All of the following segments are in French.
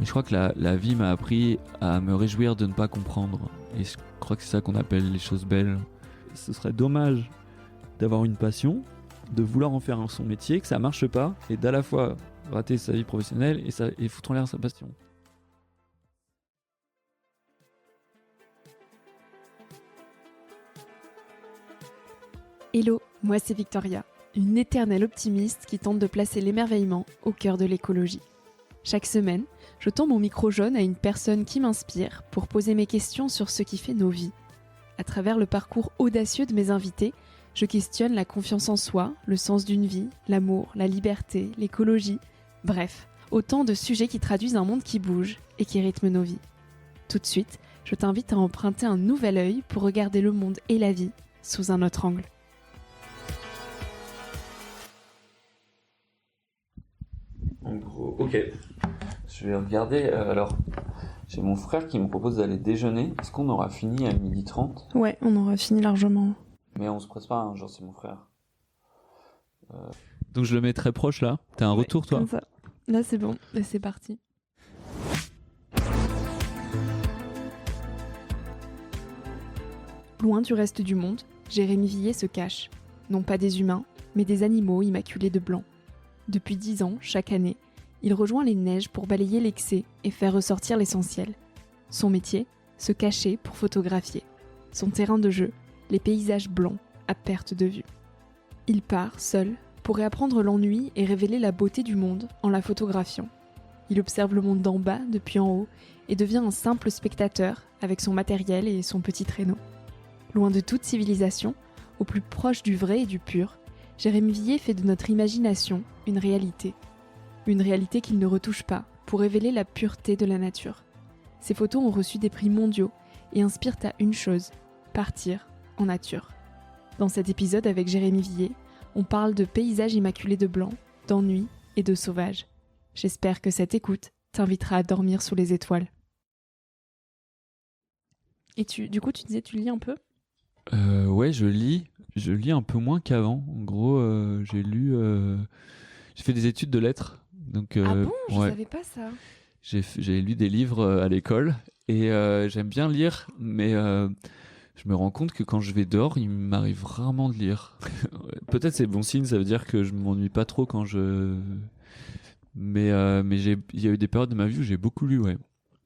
Mais je crois que la vie m'a appris à me réjouir de ne pas comprendre. Et je crois que c'est ça qu'on appelle les choses belles. Ce serait dommage d'avoir une passion, de vouloir en faire son métier, que ça marche pas, et d'à la fois rater sa vie professionnelle et foutre en l'air sa passion. Hello, moi c'est Victoria, une éternelle optimiste qui tente de placer l'émerveillement au cœur de l'écologie. Chaque semaine, je tends mon micro jaune à une personne qui m'inspire pour poser mes questions sur ce qui fait nos vies. À travers le parcours audacieux de mes invités, je questionne la confiance en soi, le sens d'une vie, l'amour, la liberté, l'écologie, bref, autant de sujets qui traduisent un monde qui bouge et qui rythme nos vies. Tout de suite, je t'invite à emprunter un nouvel œil pour regarder le monde et la vie sous un autre angle. En gros, ok. Je vais regarder. Alors, j'ai mon frère qui me propose d'aller déjeuner. Est-ce qu'on aura fini à 12h30 ? Ouais, on aura fini largement. Mais on se presse pas, hein, genre c'est mon frère. Donc je le mets très proche là. T'as un retour toi ? Comme ça. Là c'est bon, et c'est parti. Loin du reste du monde, Jérémy Villiers se cache. Non pas des humains, mais des animaux immaculés de blanc. Depuis 10 ans, chaque année, il rejoint les neiges pour balayer l'excès et faire ressortir l'essentiel. Son métier, se cacher pour photographier. Son terrain de jeu, les paysages blancs à perte de vue. Il part, seul, pour réapprendre l'ennui et révéler la beauté du monde en la photographiant. Il observe le monde d'en bas, depuis en haut, et devient un simple spectateur avec son matériel et son petit traîneau. Loin de toute civilisation, au plus proche du vrai et du pur, Jérémy Villiers fait de notre imagination une réalité. Une réalité qu'il ne retouche pas pour révéler la pureté de la nature. Ses photos ont reçu des prix mondiaux et inspirent à une chose, partir en nature. Dans cet épisode avec Jérémy Villiers, on parle de paysages immaculés de blanc, d'ennui et de sauvage. J'espère que cette écoute t'invitera à dormir sous les étoiles. Et du coup, tu disais, tu lis un peu ? Ouais, je lis un peu moins qu'avant. En gros, j'ai fait des études de lettres. Donc, ah bon, je ouais. savais pas ça. J'ai lu des livres à l'école et j'aime bien lire, mais je me rends compte que quand je vais dehors, il m'arrive rarement de lire. Peut-être c'est bon signe, ça veut dire que je m'ennuie pas trop quand je... Mais il y a eu des périodes de ma vie où j'ai beaucoup lu, ouais.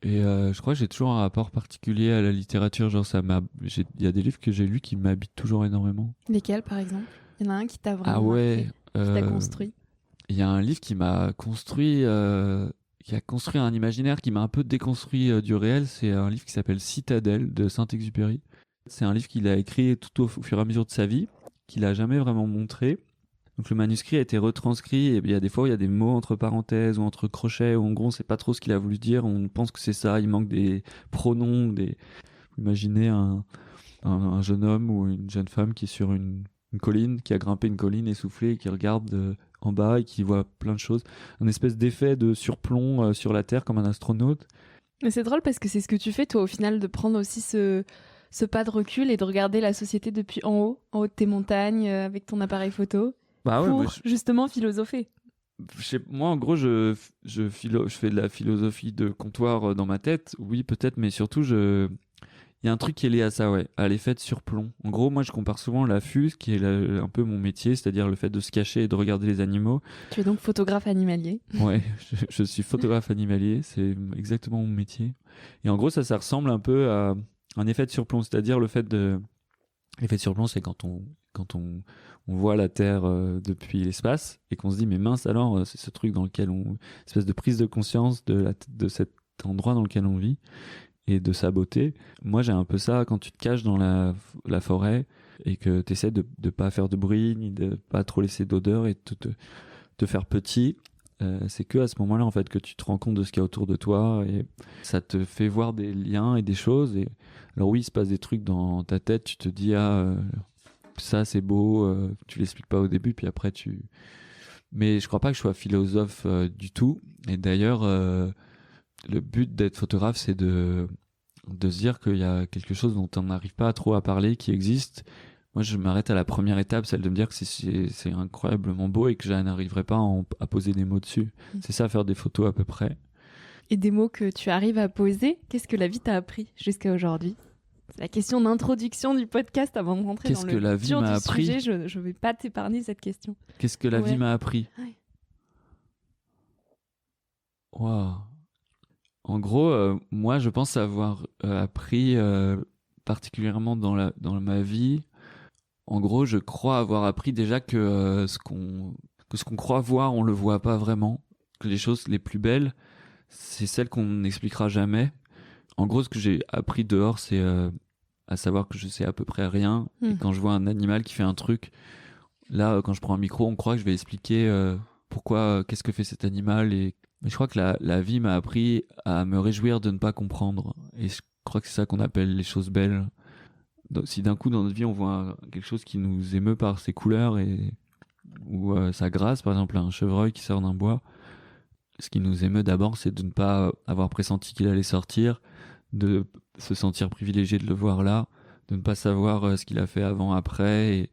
Et je crois que j'ai toujours un rapport particulier à la littérature, genre il y a des livres que j'ai lus qui m'habitent toujours énormément. Lesquels, par exemple ? Il y en a un qui t'a vraiment marqué, qui t'a construit ? Il y a un livre qui m'a construit, qui a construit un imaginaire, qui m'a un peu déconstruit du réel. C'est un livre qui s'appelle Citadelle de Saint-Exupéry. C'est un livre qu'il a écrit tout au fur et à mesure de sa vie, qu'il a jamais vraiment montré. Donc le manuscrit a été retranscrit et il y a des fois où il y a des mots entre parenthèses ou entre crochets où en gros on sait pas trop ce qu'il a voulu dire, on pense que c'est ça, il manque des pronoms, imaginez un jeune homme ou une jeune femme qui est sur une colline, qui a grimpé une colline essoufflée et qui regarde en bas et qui voit plein de choses, un espèce d'effet de surplomb sur la Terre comme un astronaute. Mais c'est drôle parce que c'est ce que tu fais toi au final, de prendre aussi ce pas de recul et de regarder la société depuis en haut de tes montagnes avec ton appareil photo. Bah ouais, pour justement philosopher. Moi, en gros, je fais de la philosophie de comptoir dans ma tête, oui, peut-être, mais surtout, il y a un truc qui est lié à ça, ouais, à l'effet de surplomb. En gros, moi, je compare souvent la fuse, qui est un peu mon métier, c'est-à-dire le fait de se cacher et de regarder les animaux. Tu es donc photographe animalier. Ouais, je suis photographe animalier, c'est exactement mon métier. Et en gros, ça ressemble un peu à un effet de surplomb, c'est-à-dire l'effet de surplomb, c'est quand on voit la Terre depuis l'espace et qu'on se dit mais mince alors, c'est ce truc dans lequel espèce de prise de conscience de cet endroit dans lequel on vit et de sa beauté. Moi j'ai un peu ça quand tu te caches dans la forêt et que tu essaies de pas faire de bruit ni de pas trop laisser d'odeur et de te faire petit. C'est que à ce moment-là en fait que tu te rends compte de ce qu'il y a autour de toi et ça te fait voir des liens et des choses. Et alors oui, il se passe des trucs dans ta tête, tu te dis ça c'est beau, tu l'expliques pas au début puis après mais je crois pas que je sois philosophe du tout. Et d'ailleurs le but d'être photographe, c'est de se dire qu'il y a quelque chose dont on n'arrive pas trop à parler qui existe. Moi, je m'arrête à la première étape, celle de me dire que c'est incroyablement beau et que je n'arriverai pas à poser des mots dessus. C'est ça, faire des photos à peu près. et des mots que tu arrives à poser. Qu'est-ce que la vie t'a appris jusqu'à aujourd'hui? C'est la question d'introduction du podcast avant de rentrer dans le dur du sujet. Je ne vais pas t'épargner cette question. Qu'est-ce que la vie m'a appris? Waouh. En gros, moi, je pense avoir appris particulièrement dans ma vie. En gros, je crois avoir appris déjà que ce qu'on croit voir, on le voit pas vraiment. Que les choses les plus belles, c'est celles qu'on n'expliquera jamais. En gros, ce que j'ai appris dehors, c'est à savoir que je sais à peu près rien. Et quand je vois un animal qui fait un truc, là, quand je prends un micro, on croit que je vais expliquer pourquoi, qu'est-ce que fait cet animal. Et je crois que la vie m'a appris à me réjouir de ne pas comprendre. Et je crois que c'est ça qu'on appelle les choses belles. Donc, si d'un coup dans notre vie on voit quelque chose qui nous émeut par ses couleurs ou sa grâce, par exemple un chevreuil qui sort d'un bois, ce qui nous émeut d'abord, c'est de ne pas avoir pressenti qu'il allait sortir, de se sentir privilégié de le voir là, de ne pas savoir ce qu'il a fait avant, après, et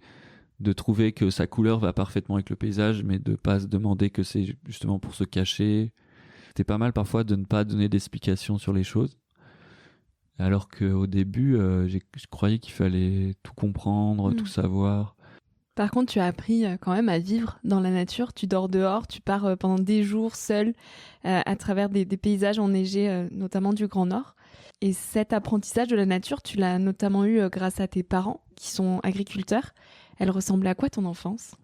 de trouver que sa couleur va parfaitement avec le paysage, mais de pas se demander que c'est justement pour se cacher. C'était pas mal parfois de ne pas donner d'explications sur les choses. Alors qu'au début, je croyais qu'il fallait tout comprendre, tout savoir. Par contre, tu as appris quand même à vivre dans la nature. Tu dors dehors, tu pars pendant des jours seul à travers des paysages enneigés, notamment du Grand Nord. Et cet apprentissage de la nature, tu l'as notamment eu grâce à tes parents qui sont agriculteurs. Elle ressemblait à quoi ton enfance ?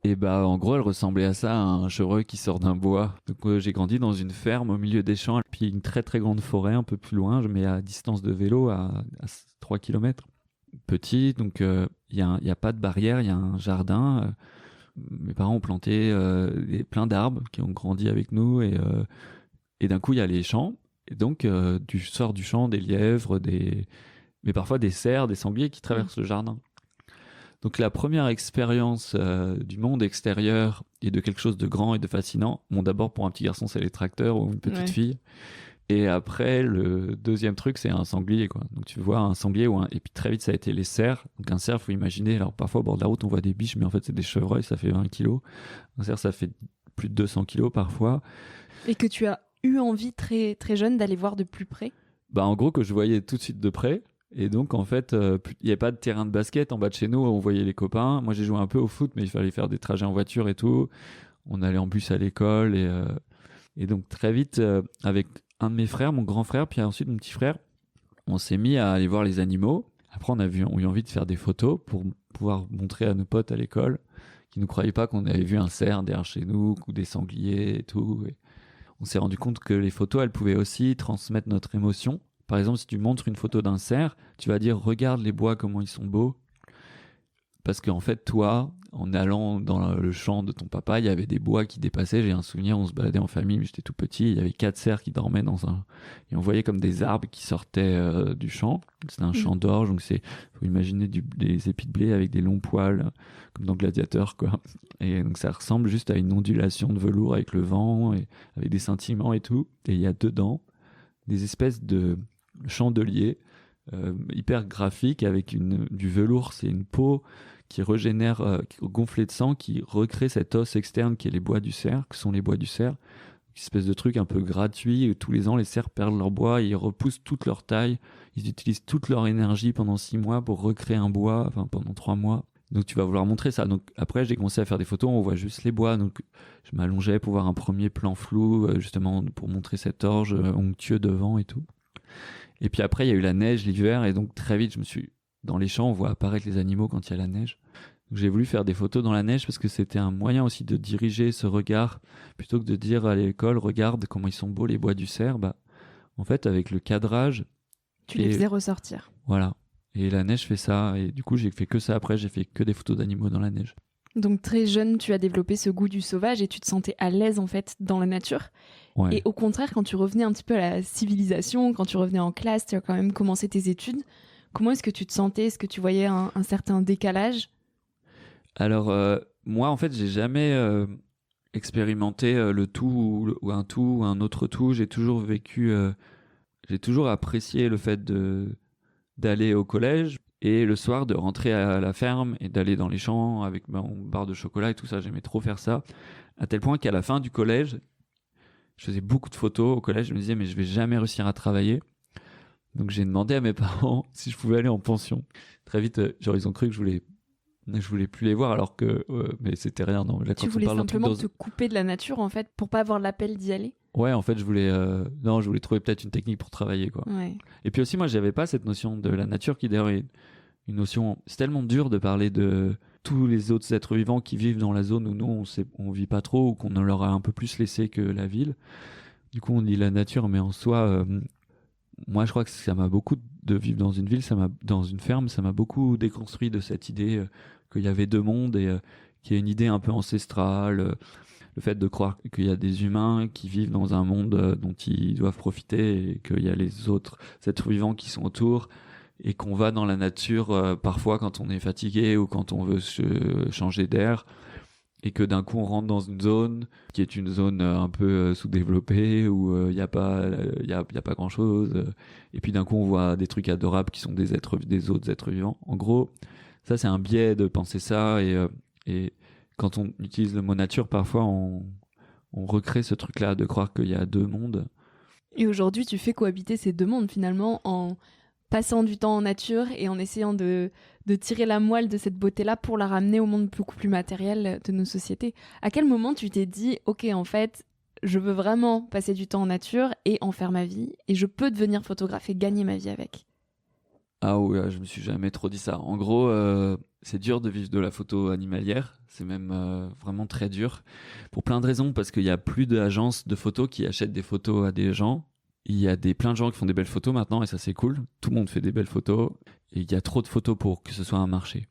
Et en gros, elle ressemblait à ça, à un chevreuil qui sort d'un bois. Donc j'ai grandi dans une ferme au milieu des champs, puis une très très grande forêt un peu plus loin, mais à distance de vélo, à 3 km. Petit, donc il y a pas de barrière, il y a un jardin. Mes parents ont planté plein d'arbres qui ont grandi avec nous, et d'un coup il y a les champs. Et donc sort du champ des lièvres, mais parfois des cerfs, des sangliers qui traversent le jardin. Donc la première expérience du monde extérieur et de quelque chose de grand et de fascinant, d'abord pour un petit garçon c'est les tracteurs ou une petite fille, et après le deuxième truc c'est un sanglier, quoi. Donc tu vois un sanglier et puis très vite ça a été les cerfs. Donc un cerf, faut imaginer, alors parfois au bord de la route on voit des biches, mais en fait c'est des chevreuils, ça fait 20 kilos. Un cerf ça fait plus de 200 kilos parfois. Et que tu as eu envie très, très jeune d'aller voir de plus près? En gros que je voyais tout de suite de près. Et donc, en fait, il n'y avait pas de terrain de basket en bas de chez nous. On voyait les copains. Moi, j'ai joué un peu au foot, mais il fallait faire des trajets en voiture et tout. On allait en bus à l'école. Et donc, très vite, avec un de mes frères, mon grand frère, puis ensuite mon petit frère, on s'est mis à aller voir les animaux. Après, on a eu envie de faire des photos pour pouvoir montrer à nos potes à l'école qui ne croyaient pas qu'on avait vu un cerf derrière chez nous ou des sangliers et tout. Et on s'est rendu compte que les photos, elles pouvaient aussi transmettre notre émotion. Par exemple, si tu montres une photo d'un cerf, tu vas dire « Regarde les bois, comment ils sont beaux ». Parce qu'en fait, toi, en allant dans le champ de ton papa, il y avait des bois qui dépassaient. J'ai un souvenir, on se baladait en famille, j'étais tout petit, il y avait 4 cerfs qui dormaient et on voyait comme des arbres qui sortaient du champ. C'était un champ d'orge, donc faut imaginer des épis de blé avec des longs poils, comme dans Gladiateur, quoi. Et donc ça ressemble juste à une ondulation de velours avec le vent, et avec des scintillements et tout. Et il y a dedans des espèces de chandelier hyper graphique avec du velours, c'est une peau qui régénère, gonflée de sang, qui recrée cet os externe qui est les bois du cerf, que sont les bois du cerf. Une espèce de truc un peu gratuit. Tous les ans, les cerfs perdent leur bois, ils repoussent toute leur taille, ils utilisent toute leur énergie pendant 6 mois pour recréer un bois, enfin pendant 3 mois. Donc tu vas vouloir montrer ça. Donc après, j'ai commencé à faire des photos, on voit juste les bois. Donc je m'allongeais pour voir un premier plan flou, justement pour montrer cet orge onctueux devant et tout. Et puis après, il y a eu la neige l'hiver, et donc très vite, dans les champs, on voit apparaître les animaux quand il y a la neige. Donc j'ai voulu faire des photos dans la neige parce que c'était un moyen aussi de diriger ce regard, plutôt que de dire à l'école, regarde comment ils sont beaux les bois du cerf. En fait, avec le cadrage, tu les faisais ressortir. Voilà. Et la neige fait ça, et du coup, j'ai fait que ça après, j'ai fait que des photos d'animaux dans la neige. Donc très jeune, tu as développé ce goût du sauvage et tu te sentais à l'aise en fait dans la nature. Ouais. Et au contraire, quand tu revenais un petit peu à la civilisation, quand tu revenais en classe, tu as quand même commencé tes études. Comment est-ce que tu te sentais ? Est-ce que tu voyais un certain décalage ? Alors moi en fait, j'ai jamais expérimenté le tout ou un tout ou un autre tout. J'ai toujours j'ai toujours apprécié le fait d'aller au collège. Et le soir, de rentrer à la ferme et d'aller dans les champs avec mon barre de chocolat et tout ça, j'aimais trop faire ça. À tel point qu'à la fin du collège, Je faisais beaucoup de photos au collège. Je me disais, mais je vais jamais réussir à travailler. Donc j'ai demandé à mes parents si je pouvais aller en pension. Très vite, genre ils ont cru que je voulais plus les voir, alors que mais c'était rien. Non, là, Tu quand on voulais parle d'un truc simplement te couper de la nature, en fait, pour pas avoir l'appel d'y aller? Ouais, en fait, je voulais trouver peut-être une technique pour travailler, quoi. Ouais. Et puis aussi, moi, j'avais pas cette notion de la nature qui d'ailleurs est une notion. C'est tellement dur de parler de tous les autres êtres vivants qui vivent dans la zone où nous on vit pas trop, ou qu'on leur a un peu plus laissé que la ville. Du coup, on dit la nature, mais en soi, moi, je crois que ça m'a beaucoup de vivre dans une ville, dans une ferme, ça m'a beaucoup déconstruit de cette idée qu'il y avait deux mondes et qu'il y a une idée un peu ancestrale. Le fait de croire qu'il y a des humains qui vivent dans un monde dont ils doivent profiter et qu'il y a les autres êtres vivants qui sont autour et qu'on va dans la nature parfois quand on est fatigué ou quand on veut changer d'air et que d'un coup on rentre dans une zone qui est une zone un peu sous-développée où il y a pas grand chose et puis d'un coup on voit des trucs adorables qui sont des autres êtres vivants. En gros, ça c'est un biais de penser ça et quand on utilise le mot nature, parfois on recrée ce truc-là de croire qu'il y a deux mondes. Et aujourd'hui, tu fais cohabiter ces deux mondes finalement en passant du temps en nature et en essayant de tirer la moelle de cette beauté-là pour la ramener au monde beaucoup plus matériel de nos sociétés. À quel moment tu t'es dit, ok, en fait, je veux vraiment passer du temps en nature et en faire ma vie, et je peux devenir photographe et gagner ma vie avec? Ah ouais, je me suis jamais trop dit ça. En gros, c'est dur de vivre de la photo animalière. C'est même vraiment très dur. Pour plein de raisons, parce qu'il y a plus d'agences de photos qui achètent des photos à des gens. Il y a plein de gens qui font des belles photos maintenant, et ça c'est cool. Tout le monde fait des belles photos. Et il y a trop de photos pour que ce soit un marché.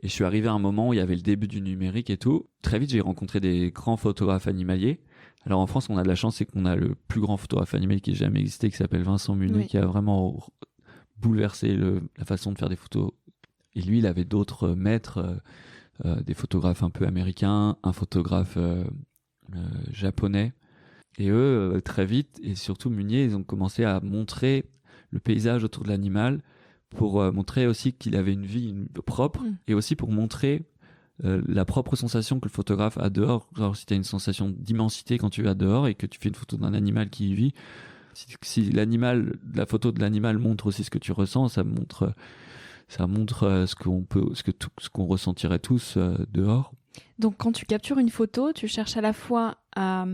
Et je suis arrivé à un moment où il y avait le début du numérique et tout. Très vite, j'ai rencontré des grands photographes animaliers. Alors en France, on a de la chance, c'est qu'on a le plus grand photographe animalier qui ait jamais existé, qui s'appelle Vincent Munier, Oui. qui a vraiment bouleversé la façon de faire des photos. Et lui, il avait d'autres maîtres, des photographes un peu américains, un photographe japonais. Et eux, très vite, et surtout Munier, ils ont commencé à montrer le paysage autour de l'animal pour montrer aussi qu'il avait une vie propre et aussi pour montrer la propre sensation que le photographe a dehors. Genre, si tu as une sensation d'immensité quand tu vas dehors et que tu fais une photo d'un animal qui y vit, si la photo de l'animal montre aussi ce que tu ressens, ça montre ce qu'on ressentirait tous dehors. Donc quand tu captures une photo, tu cherches à la fois à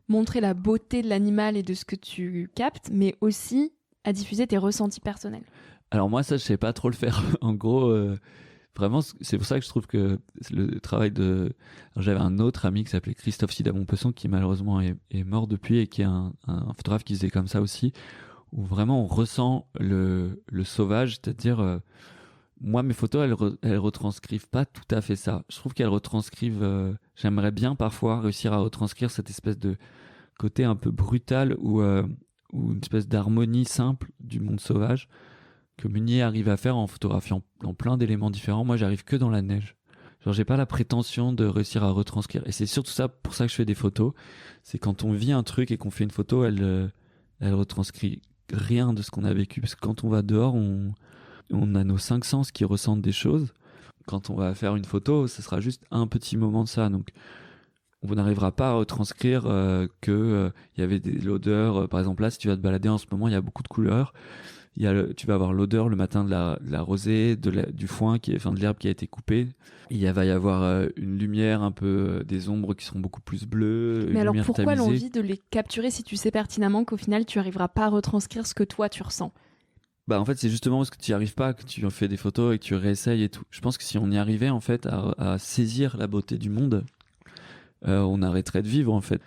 montrer la beauté de l'animal et de ce que tu captes, mais aussi à diffuser tes ressentis personnels. Alors moi, ça, je sais pas trop le faire. En gros, vraiment, c'est pour ça que je trouve que le travail de... Alors, j'avais un autre ami qui s'appelait Christophe Sidamon-Pesson, qui malheureusement est mort depuis, et qui est un photographe qui faisait comme ça aussi, où vraiment on ressent le sauvage, c'est-à-dire... moi, mes photos, elles retranscrivent pas tout à fait ça. Je trouve qu'elles retranscrivent... j'aimerais bien parfois réussir à retranscrire cette espèce de côté un peu brutal ou une espèce d'harmonie simple du monde sauvage que Munier arrive à faire en photographiant en plein d'éléments différents. Moi, j'arrive que dans la neige. Genre, j'ai pas la prétention de réussir à retranscrire. Et c'est surtout pour ça que je fais des photos. C'est quand on vit un truc et qu'on fait une photo, elle retranscrit rien de ce qu'on a vécu. Parce que quand on va dehors, on a nos cinq sens qui ressentent des choses. Quand on va faire une photo, ce sera juste un petit moment de ça. Donc, on n'arrivera pas à retranscrire que y avait l'odeur. Par exemple, là, si tu vas te balader en ce moment, il y a beaucoup de couleurs. Tu vas avoir l'odeur le matin de la rosée, du foin, de l'herbe qui a été coupée. Va y avoir une lumière un peu, des ombres qui seront beaucoup plus bleues. Mais alors pourquoi tamisée. l'envie de les capturer si tu sais pertinemment qu'au final tu n'arriveras pas à retranscrire ce que toi tu ressens? Bah en fait c'est justement parce que tu n'y arrives pas que tu fais des photos et que tu réessayes et tout. Je pense que si on y arrivait en fait à saisir la beauté du monde, on arrêterait de vivre en fait.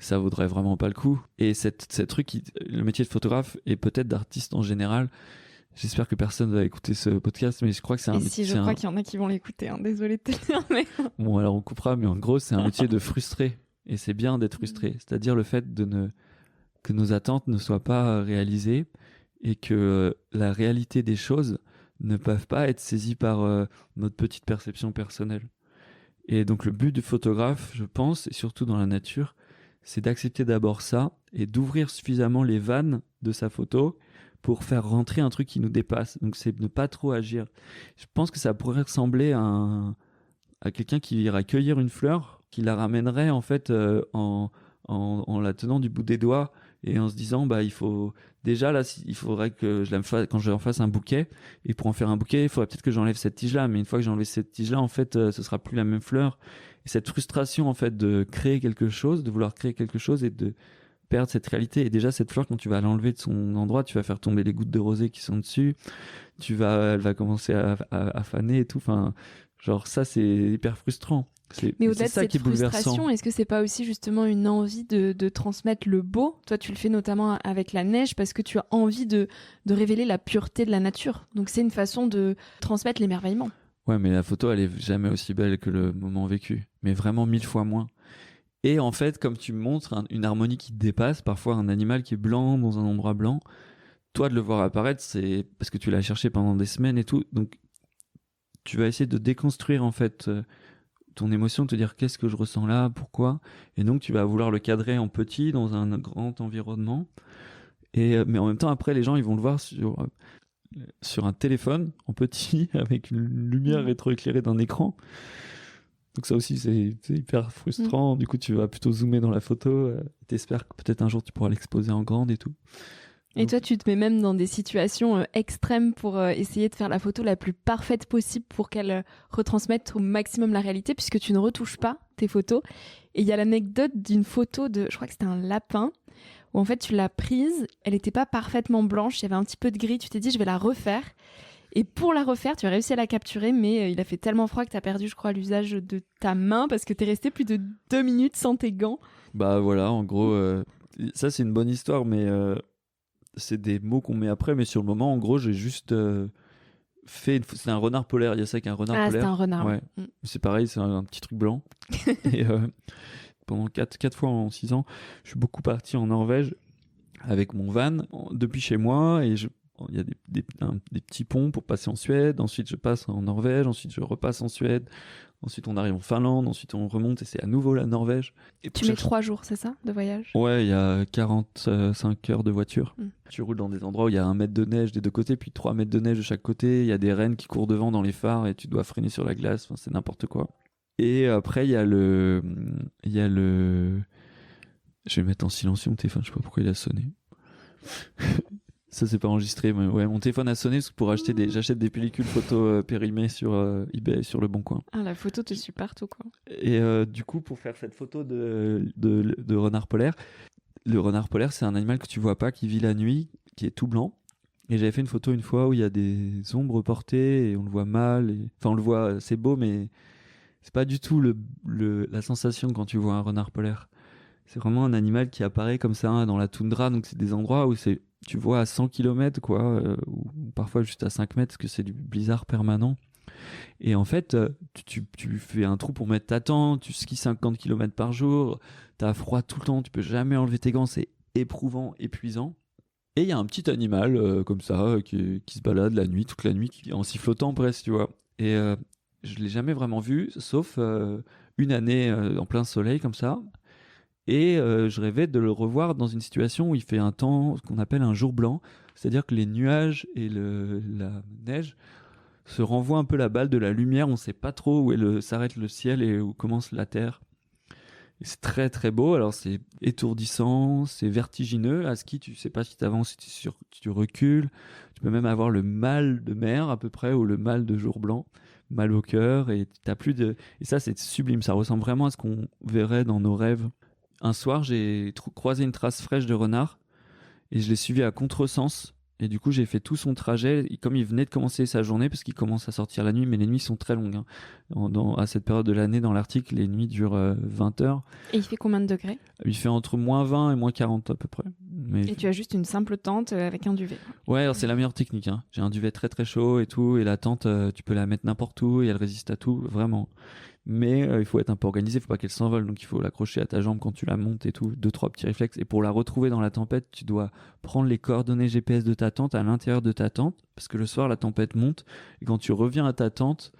Ça vaudrait vraiment pas le coup. Et cette truc, le métier de photographe et peut-être d'artiste en général, j'espère que personne va écouter ce podcast, mais je crois que c'est un métier. Je crois qu'il y en a qui vont l'écouter, hein. Désolée de te le dire, mais... Bon, alors on coupera, mais en gros, c'est un métier de frustré. Et c'est bien d'être frustré. C'est-à-dire le fait que nos attentes ne soient pas réalisées et que la réalité des choses ne peuvent pas être saisies par notre petite perception personnelle. Et donc le but du photographe, je pense, et surtout dans la nature, c'est d'accepter d'abord ça et d'ouvrir suffisamment les vannes de sa photo pour faire rentrer un truc qui nous dépasse. Donc c'est ne pas trop agir. Je pense que ça pourrait ressembler à quelqu'un qui irait cueillir une fleur, qui la ramènerait en fait en en la tenant du bout des doigts et en se disant il faut déjà là il faudrait que quand je en fasse un bouquet, et pour en faire un bouquet il faudrait peut-être que j'enlève cette tige là, mais une fois que j'ai enlevé cette tige là en fait ce sera plus la même fleur. Et cette frustration en fait de créer quelque chose, de vouloir créer quelque chose et de perdre cette réalité. Et déjà cette fleur, quand tu vas l'enlever de son endroit, tu vas faire tomber les gouttes de rosée qui sont dessus, elle va commencer à faner et tout, enfin genre ça c'est hyper frustrant. Mais au-delà de ça cette qui est bouleversant. frustration, est-ce que c'est pas aussi justement une envie de transmettre le beau? Toi, tu le fais notamment avec la neige parce que tu as envie de révéler la pureté de la nature. Donc c'est une façon de transmettre l'émerveillement. Ouais, mais la photo, elle est jamais aussi belle que le moment vécu. Mais vraiment 1000 fois moins. Et en fait, comme tu montres une harmonie qui te dépasse, parfois un animal qui est blanc dans un endroit blanc, toi de le voir apparaître, c'est parce que tu l'as cherché pendant des semaines et tout. Donc tu vas essayer de déconstruire en fait ton émotion, te dire qu'est-ce que je ressens là, pourquoi. Et donc tu vas vouloir le cadrer en petit dans un grand environnement. Mais en même temps, après, les gens ils vont le voir sur un téléphone en petit avec une lumière rétroéclairée d'un écran. Donc ça aussi c'est hyper frustrant. Du coup tu vas plutôt zoomer dans la photo, t'espères que peut-être un jour tu pourras l'exposer en grande et tout. Et toi tu te mets même dans des situations extrêmes pour essayer de faire la photo la plus parfaite possible pour qu'elle retransmette au maximum la réalité, puisque tu ne retouches pas tes photos. Et il y a l'anecdote d'une photo je crois que c'était un lapin, où en fait tu l'as prise, elle n'était pas parfaitement blanche, il y avait un petit peu de gris, tu t'es dit je vais la refaire. Et pour la refaire, tu as réussi à la capturer, mais il a fait tellement froid que tu as perdu, je crois, l'usage de ta main parce que tu es resté plus de 2 minutes sans tes gants. Bah voilà, en gros, ça c'est une bonne histoire, mais c'est des mots qu'on met après. Mais sur le moment, en gros, j'ai juste c'est un renard polaire. Il y a ça qu'un renard polaire. Ah, c'est un renard. Ouais. C'est pareil, c'est un petit truc blanc. Et pendant 4 fois en 6 ans, je suis beaucoup parti en Norvège avec mon van depuis chez moi, et il y a des petits ponts pour passer en Suède. Ensuite, je passe en Norvège. Ensuite, je repasse en Suède. Ensuite, on arrive en Finlande. Ensuite, on remonte et c'est à nouveau la Norvège. Et tu mets 3 jours, c'est ça, de voyage? Ouais, il y a 45 heures de voiture. Tu roules dans des endroits où il y a 1 mètre de neige des deux côtés, puis 3 mètres de neige de chaque côté. Il y a des rennes qui courent devant dans les phares et tu dois freiner sur la glace. Enfin, c'est n'importe quoi. Et après, il y a le... Je vais mettre en silence mon téléphone. Je sais pas pourquoi il a sonné. Ça c'est pas enregistré, mais ouais, mon téléphone a sonné parce que j'achète des pellicules photo périmées sur eBay, sur Le Bon Coin. Ah, la photo te suit partout, quoi. Et du coup, pour faire cette photo de renard polaire, le renard polaire c'est un animal que tu vois pas, qui vit la nuit, qui est tout blanc. Et j'avais fait une photo une fois où il y a des ombres portées et on le voit mal. Enfin, on le voit, c'est beau, mais c'est pas du tout la sensation quand tu vois un renard polaire. C'est vraiment un animal qui apparaît comme ça dans la toundra, donc c'est des endroits où tu vois à 100 km, quoi, ou parfois juste à 5 mètres, parce que c'est du blizzard permanent. Et en fait, tu fais un trou pour mettre ta tente, tu skis 50 km par jour, t'as froid tout le temps, tu peux jamais enlever tes gants, c'est éprouvant, épuisant. Et il y a un petit animal comme ça qui se balade la nuit, toute la nuit, en sifflotant presque, tu vois. Et je l'ai jamais vraiment vu, sauf une année en plein soleil comme ça. Et je rêvais de le revoir dans une situation où il fait un temps, ce qu'on appelle un jour blanc, c'est-à-dire que les nuages et la neige se renvoient un peu la balle de la lumière, on ne sait pas trop où s'arrête le ciel et où commence la terre. Et c'est très très beau, alors c'est étourdissant, c'est vertigineux. À ski, tu ne sais pas si tu avances, si tu recules. Tu peux même avoir le mal de mer à peu près, ou le mal de jour blanc, mal au cœur, et t'as plus de... Et ça c'est sublime, ça ressemble vraiment à ce qu'on verrait dans nos rêves. Un soir, j'ai croisé une trace fraîche de renard et je l'ai suivi à contresens. Et du coup, j'ai fait tout son trajet. Et comme il venait de commencer sa journée, parce qu'il commence à sortir la nuit, mais les nuits sont très longues. À cette période de l'année, dans l'Arctique, les nuits durent 20 heures. Et il fait combien de degrés? Il fait entre moins 20 et moins 40 à peu près. Et tu as juste une simple tente avec un duvet? Ouais, alors c'est la meilleure technique. Hein. J'ai un duvet très très chaud et tout. Et la tente, tu peux la mettre n'importe où et elle résiste à tout, vraiment. Mais il faut être un peu organisé, il faut pas qu'elle s'envole, donc il faut l'accrocher à ta jambe quand tu la montes et tout, 2-3 petits réflexes. Et pour la retrouver dans la tempête, tu dois prendre les coordonnées GPS de ta tente à l'intérieur de ta tente, parce que le soir la tempête monte, et quand tu reviens à ta tente,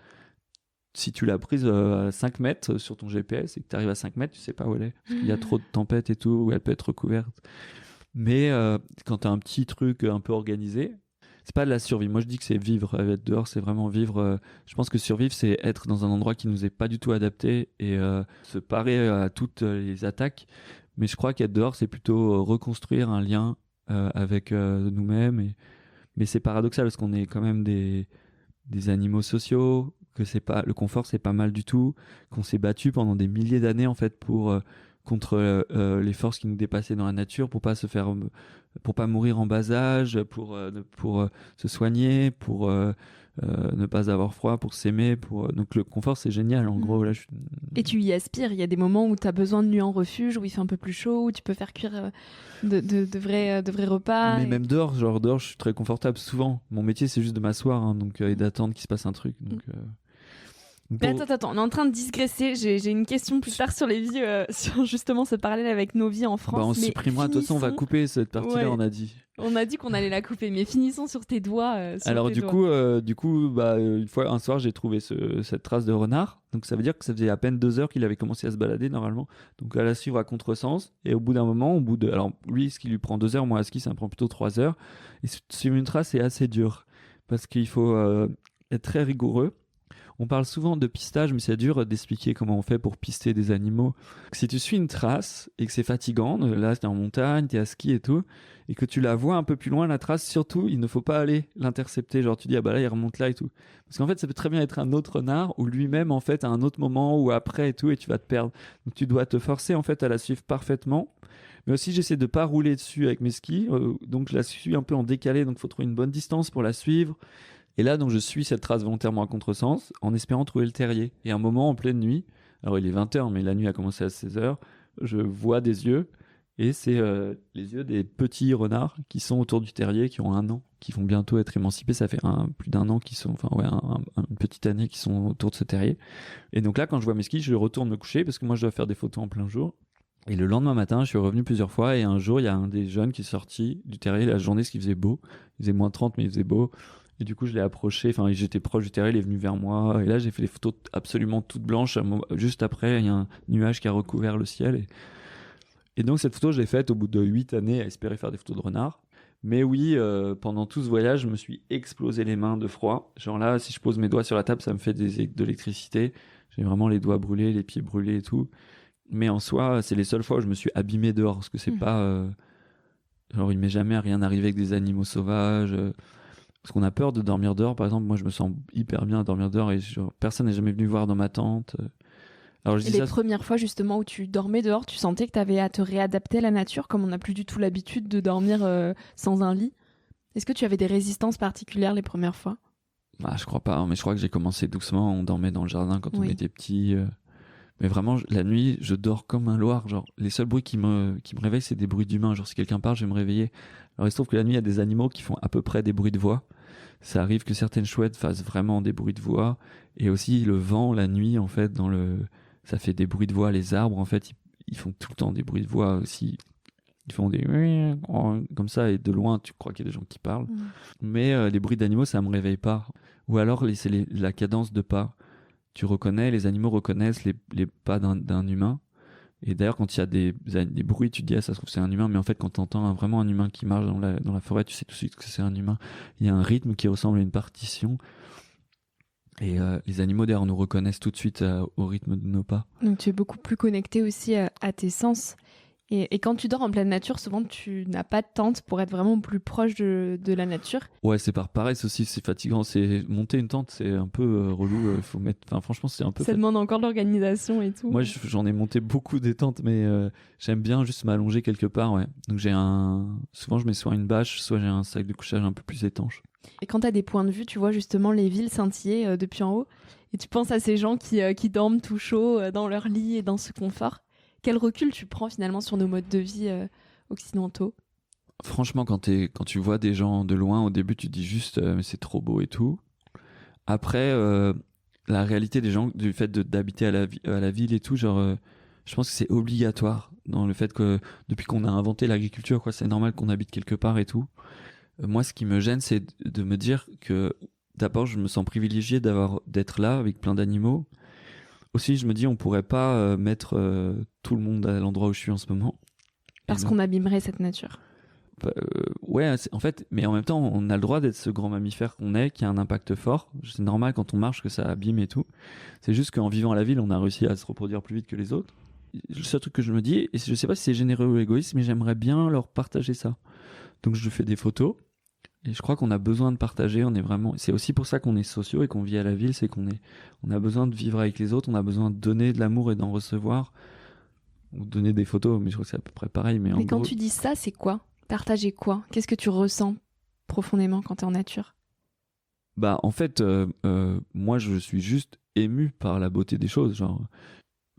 si tu l'as prise à 5 mètres sur ton GPS et que tu arrives à 5 mètres, tu sais pas où elle est, parce qu'il y a trop de tempête et tout, où elle peut être recouverte. Mais quand tu as un petit truc un peu organisé, c'est pas de la survie. Moi, je dis que c'est vivre. Être dehors, c'est vraiment vivre. Je pense que survivre, c'est être dans un endroit qui nous est pas du tout adapté et se parer à toutes les attaques. Mais je crois qu'être dehors, c'est plutôt reconstruire un lien avec nous-mêmes. Mais c'est paradoxal parce qu'on est quand même des animaux sociaux, que c'est pas le confort, c'est pas mal du tout, qu'on s'est battu pendant des milliers d'années en fait pour contre les forces qui nous dépassaient dans la nature, pour pas mourir en bas âge, pour se soigner, pour ne pas avoir froid, pour s'aimer, donc le confort c'est génial en gros là. Et tu y aspires, il y a des moments où tu as besoin de nuits en refuge, où il fait un peu plus chaud, où tu peux faire cuire de vrais repas. Mais même dehors, je suis très confortable souvent. Mon métier c'est juste de m'asseoir donc et d'attendre qu'il se passe un truc donc. Mais attends, on est en train de digresser. J'ai une question plus tard sur les vies, sur justement ce parallèle avec nos vies en France. On supprimera, de toute façon on va couper cette partie-là, on a dit. On a dit qu'on allait la couper, mais finissons sur tes doigts. Alors du coup, un soir j'ai trouvé cette trace de renard. Donc ça veut dire que ça faisait à peine 2 heures qu'il avait commencé à se balader normalement. Donc à la suivre à contresens. Et au bout d'un moment, alors lui, ce qui lui prend 2 heures, moi à ski ça me prend plutôt 3 heures. Et suivre une trace c'est assez dur parce qu'il faut être très rigoureux. On parle souvent de pistage, mais c'est dur d'expliquer comment on fait pour pister des animaux. Si tu suis une trace et que c'est fatigant, là t'es en montagne, t'es à ski et tout, et que tu la vois un peu plus loin, la trace, surtout, il ne faut pas aller l'intercepter. Genre tu dis, ah bah là il remonte là et tout. Parce qu'en fait ça peut très bien être un autre renard, ou lui-même en fait à un autre moment, ou après et tout, et tu vas te perdre. Donc tu dois te forcer en fait à la suivre parfaitement. Mais aussi j'essaie de pas rouler dessus avec mes skis, donc je la suis un peu en décalé, donc il faut trouver une bonne distance pour la suivre. Et là, donc, je suis cette trace volontairement à contresens en espérant trouver le terrier. Et à un moment, en pleine nuit, alors il est 20h, mais la nuit a commencé à 16h, je vois des yeux, et c'est les yeux des petits renards qui sont autour du terrier, qui ont 1 an, qui vont bientôt être émancipés. Ça fait plus d'1 an qu'ils sont, une petite année qui sont autour de ce terrier. Et donc là, quand je vois mes skis, je retourne me coucher parce que moi, je dois faire des photos en plein jour. Et le lendemain matin, je suis revenu plusieurs fois, et un jour, il y a un des jeunes qui est sorti du terrier la journée, parce qu'il faisait beau. Il faisait moins 30, mais il faisait beau. Et du coup, je l'ai approché, j'étais proche du terrier, il est venu vers moi. Et là, j'ai fait des photos absolument toutes blanches. Juste après, il y a un nuage qui a recouvert le ciel. Et donc, cette photo, je l'ai faite au bout de 8 années à espérer faire des photos de renards. Mais oui, pendant tout ce voyage, je me suis explosé les mains de froid. Genre là, si je pose mes doigts sur la table, ça me fait de l'électricité. J'ai vraiment les doigts brûlés, les pieds brûlés et tout. Mais en soi, c'est les seules fois où je me suis abîmé dehors. Parce que c'est pas... genre, il m'est jamais rien arrivé avec des animaux sauvages... Parce qu'on a peur de dormir dehors, par exemple. Moi, je me sens hyper bien à dormir dehors et personne n'est jamais venu voir dans ma tente. Alors, les premières fois, justement, où tu dormais dehors, tu sentais que tu avais à te réadapter à la nature, comme on n'a plus du tout l'habitude de dormir sans un lit. Est-ce que tu avais des résistances particulières les premières fois ? Je crois pas, mais je crois que j'ai commencé doucement. On dormait dans le jardin quand on était petit. Mais vraiment, la nuit, je dors comme un loir. Genre, les seuls bruits qui me réveillent, c'est des bruits d'humains. Genre, si quelqu'un parle, je vais me réveiller. Alors, il se trouve que la nuit, il y a des animaux qui font à peu près des bruits de voix. Ça arrive que certaines chouettes fassent vraiment des bruits de voix. Et aussi, le vent, la nuit, en fait, ça fait des bruits de voix. Les arbres, en fait, ils font tout le temps des bruits de voix aussi. Ils font des comme ça, et de loin, tu crois qu'il y a des gens qui parlent. Mais les bruits d'animaux, ça me réveille pas. Ou alors, c'est la cadence de pas. Tu reconnais, les animaux reconnaissent les pas d'un humain. Et d'ailleurs, quand il y a des bruits, tu te dis, ah, ça se trouve, c'est un humain. Mais en fait, quand tu entends vraiment un humain qui marche dans la forêt, tu sais tout de suite que c'est un humain. Il y a un rythme qui ressemble à une partition. Et les animaux, d'ailleurs, nous reconnaissent tout de suite au rythme de nos pas. Donc, tu es beaucoup plus connecté aussi à tes sens. Et quand tu dors en pleine nature, souvent tu n'as pas de tente pour être vraiment plus proche de la nature. Ouais, c'est pareil, c'est fatigant. C'est monter une tente, c'est un peu relou. Faut mettre, franchement, c'est un peu. Ça demande encore de l'organisation et tout. Moi, j'en ai monté beaucoup des tentes, mais j'aime bien juste m'allonger quelque part. Ouais. Donc souvent je mets soit une bâche, soit j'ai un sac de couchage un peu plus étanche. Et quand tu as des points de vue, tu vois justement les villes scintiller depuis en haut, et tu penses à ces gens qui dorment tout chaud dans leur lit et dans ce confort. Quel recul tu prends finalement sur nos modes de vie occidentaux ? Franchement, quand tu vois des gens de loin, au début, tu te dis juste mais c'est trop beau et tout. Après, la réalité des gens, du fait d'habiter à la ville et tout, genre, je pense que c'est obligatoire dans le fait que depuis qu'on a inventé l'agriculture, quoi, c'est normal qu'on habite quelque part et tout. Moi, ce qui me gêne, c'est de me dire que d'abord, je me sens privilégié d'être là avec plein d'animaux. Aussi, je me dis, on pourrait pas mettre tout le monde à l'endroit où je suis en ce moment. Parce qu'on abîmerait cette nature. Ouais, en fait, mais en même temps, on a le droit d'être ce grand mammifère qu'on est, qui a un impact fort. C'est normal quand on marche que ça abîme et tout. C'est juste qu'en vivant à la ville, on a réussi à se reproduire plus vite que les autres. Le seul truc que je me dis, et je sais pas si c'est généreux ou égoïste, mais j'aimerais bien leur partager ça. Donc je fais des photos. Et je crois qu'on a besoin de partager, c'est aussi pour ça qu'on est sociaux et qu'on vit à la ville, c'est on a besoin de vivre avec les autres, on a besoin de donner de l'amour et d'en recevoir, ou donner des photos, mais je crois que c'est à peu près pareil. Mais quand tu dis ça, c'est quoi? Partager quoi? Qu'est-ce que tu ressens profondément quand t'es en nature? Bah, en fait, moi, je suis juste ému par la beauté des choses, genre,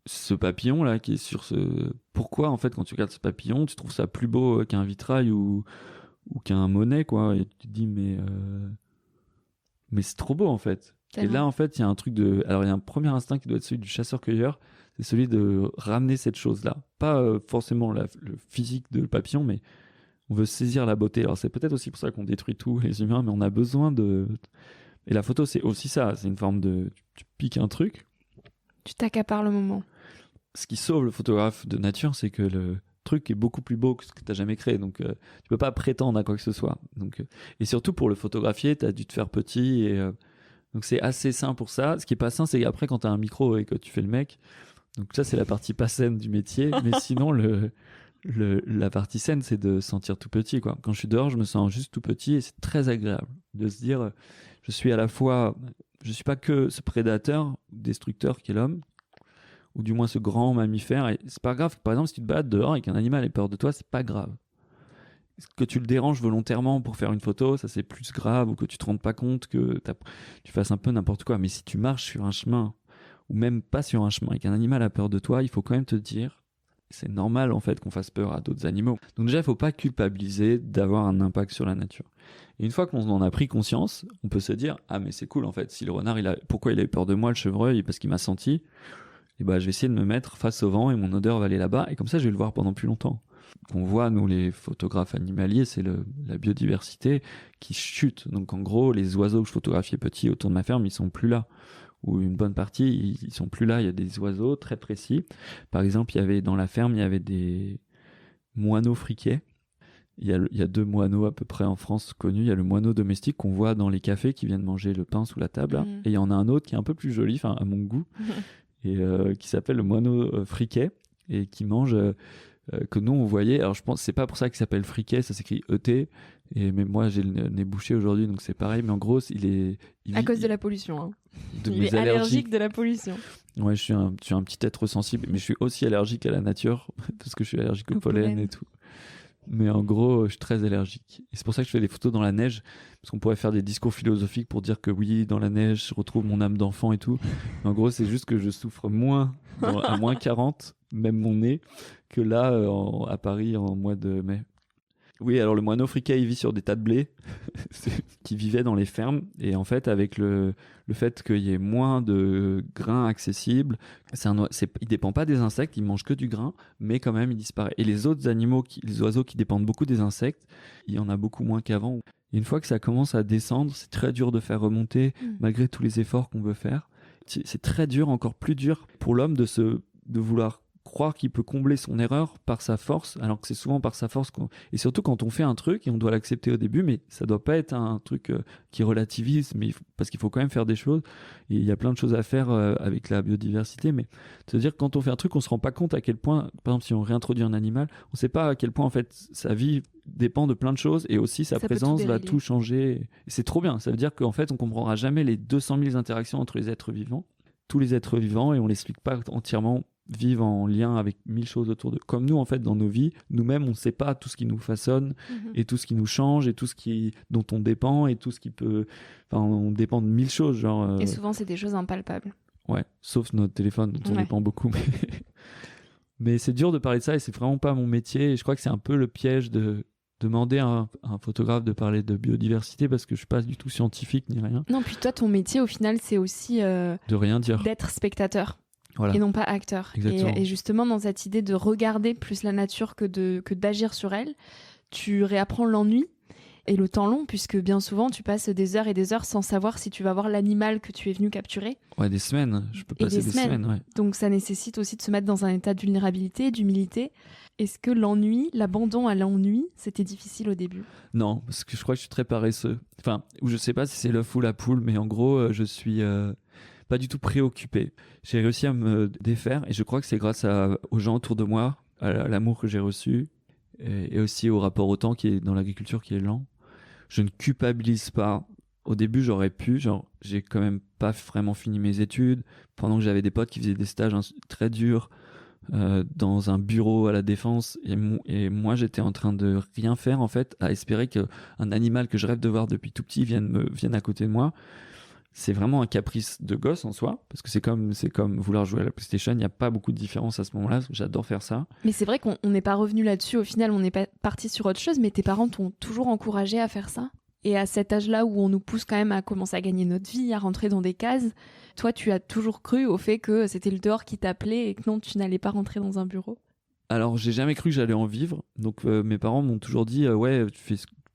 ce papillon là qui est sur ce... Pourquoi, en fait, quand tu regardes ce papillon, tu trouves ça plus beau qu'un vitrail ou qu'un Monet, quoi, et tu te dis mais c'est trop beau, en fait. Tellement. Et là, en fait, il y a un truc de... Alors, il y a un premier instinct qui doit être celui du chasseur-cueilleur, c'est celui de ramener cette chose-là. Pas forcément le physique de papillon, mais on veut saisir la beauté. Alors, c'est peut-être aussi pour ça qu'on détruit tout, les humains, mais on a besoin de... Et la photo, c'est aussi ça, c'est une forme de... Tu piques un truc. Tu t'accapares le moment. Ce qui sauve le photographe de nature, c'est que le truc est beaucoup plus beau que ce que tu as jamais créé. Donc, tu peux pas prétendre à quoi que ce soit. Donc, et surtout, pour le photographier, tu as dû te faire petit. Donc, c'est assez sain pour ça. Ce qui est pas sain, c'est après, quand tu as un micro et que tu fais le mec. Donc, ça, c'est la partie pas saine du métier. Mais sinon, la partie saine, c'est de se sentir tout petit, quoi. Quand je suis dehors, je me sens juste tout petit et c'est très agréable de se dire, je suis pas que ce prédateur, destructeur qu'est l'homme, ou du moins ce grand mammifère. Et c'est pas grave. Par exemple, si tu te balades dehors et qu'un animal ait peur de toi, c'est pas grave. Que tu le déranges volontairement pour faire une photo, ça c'est plus grave, ou que tu te rendes pas compte que tu fasses un peu n'importe quoi. Mais si tu marches sur un chemin, ou même pas sur un chemin, et qu'un animal a peur de toi, il faut quand même te dire, c'est normal en fait qu'on fasse peur à d'autres animaux. Donc déjà, il faut pas culpabiliser d'avoir un impact sur la nature. Et une fois qu'on en a pris conscience, on peut se dire, ah mais c'est cool en fait, si le renard, pourquoi il a eu peur de moi, le chevreuil, parce qu'il m'a senti, et bah je vais essayer de me mettre face au vent et mon odeur va aller là-bas, et comme ça je vais le voir pendant plus longtemps. Qu'on voit, nous les photographes animaliers, c'est la biodiversité qui chute. Donc en gros, les oiseaux que je photographiais petits autour de ma ferme, ils sont plus là. Ou une bonne partie, ils sont plus là. Il y a des oiseaux très précis. Par exemple, dans la ferme, il y avait des moineaux friquets. Il y a 2 moineaux à peu près en France connus. Il y a le moineau domestique qu'on voit dans les cafés qui viennent manger le pain sous la table. Là. Et il y en a un autre qui est un peu plus joli, enfin à mon goût, et qui s'appelle le moineau friquet et qui mange... que nous on voyait, alors je pense c'est pas pour ça qu'il s'appelle friquet, ça s'écrit ET, mais moi j'ai le nez bouché aujourd'hui donc c'est pareil, mais en gros à cause de la pollution, hein. Il est allergique de la pollution. Ouais, je suis un petit être sensible, mais je suis aussi allergique à la nature parce que je suis allergique au pollen et tout. Mais en gros, je suis très allergique. Et c'est pour ça que je fais des photos dans la neige, parce qu'on pourrait faire des discours philosophiques pour dire que oui, dans la neige, je retrouve mon âme d'enfant et tout. Mais en gros, c'est juste que je souffre moins à moins 40, même mon nez, que là, à Paris, en mois de mai. Oui, alors le moineau friquet, il vit sur des tas de blé qui vivaient dans les fermes. Et en fait, avec le fait qu'il y ait moins de grains accessibles, il dépend pas des insectes, il mange que du grain, mais quand même, il disparaît. Et les autres animaux, les oiseaux qui dépendent beaucoup des insectes, il y en a beaucoup moins qu'avant. Et une fois que ça commence à descendre, c'est très dur de faire remonter, malgré tous les efforts qu'on veut faire. C'est très dur, encore plus dur pour l'homme de vouloir croire qu'il peut combler son erreur par sa force, alors que c'est souvent par sa force et surtout quand on fait un truc et on doit l'accepter au début, mais ça doit pas être un truc qui relativise, mais parce qu'il faut quand même faire des choses et il y a plein de choses à faire avec la biodiversité, mais c'est-à-dire que quand on fait un truc, on se rend pas compte à quel point, par exemple si on réintroduit un animal, on sait pas à quel point en fait sa vie dépend de plein de choses et aussi sa présence va tout changer et c'est trop bien, ça veut dire qu'en fait on comprendra jamais les 200 000 interactions entre les êtres vivants, tous les êtres vivants, et on l'explique pas entièrement, vivent en lien avec 1000 choses autour d'eux. Comme nous, en fait, dans nos vies, nous-mêmes, on ne sait pas tout ce qui nous façonne et tout ce qui nous change et tout ce dont on dépend et tout ce qui peut... Enfin, on dépend de 1000 choses, genre... Et souvent, c'est des choses impalpables. Ouais, sauf notre téléphone, dont on dépend beaucoup. Mais c'est dur de parler de ça et c'est vraiment pas mon métier. Et je crois que c'est un peu le piège de demander à un photographe de parler de biodiversité parce que je suis pas du tout scientifique ni rien. Non, puis toi, ton métier, au final, c'est aussi... de rien dire. D'être spectateur. Voilà. Et non pas acteur. Et justement, dans cette idée de regarder plus la nature que d'agir sur elle, tu réapprends l'ennui et le temps long, puisque bien souvent, tu passes des heures et des heures sans savoir si tu vas voir l'animal que tu es venu capturer. Ouais, des semaines. Je peux passer des semaines. Ouais. Donc ça nécessite aussi de se mettre dans un état de vulnérabilité, d'humilité. Est-ce que l'abandon à l'ennui, c'était difficile au début ? Non, parce que je crois que je suis très paresseux. Enfin, ou je sais pas si c'est l'œuf ou la poule, mais en gros, je suis... pas du tout préoccupé. J'ai réussi à me défaire et je crois que c'est grâce aux gens autour de moi, à l'amour que j'ai reçu et aussi au rapport au temps qui est dans l'agriculture qui est lent. Je ne culpabilise pas. Au début, j'aurais pu, j'ai quand même pas vraiment fini mes études pendant que j'avais des potes qui faisaient des stages très durs dans un bureau à la Défense et moi j'étais en train de rien faire en fait, à espérer qu'un animal que je rêve de voir depuis tout petit vienne à côté de moi. C'est vraiment un caprice de gosse en soi, parce que c'est comme vouloir jouer à la PlayStation. Il n'y a pas beaucoup de différence à ce moment-là. J'adore faire ça. Mais c'est vrai qu'on n'est pas revenu là-dessus. Au final, on n'est pas parti sur autre chose, mais tes parents t'ont toujours encouragé à faire ça. Et à cet âge-là où on nous pousse quand même à commencer à gagner notre vie, à rentrer dans des cases, toi, tu as toujours cru au fait que c'était le dehors qui t'appelait et que non, tu n'allais pas rentrer dans un bureau? Alors, j'ai jamais cru que j'allais en vivre. Donc, mes parents m'ont toujours dit ouais,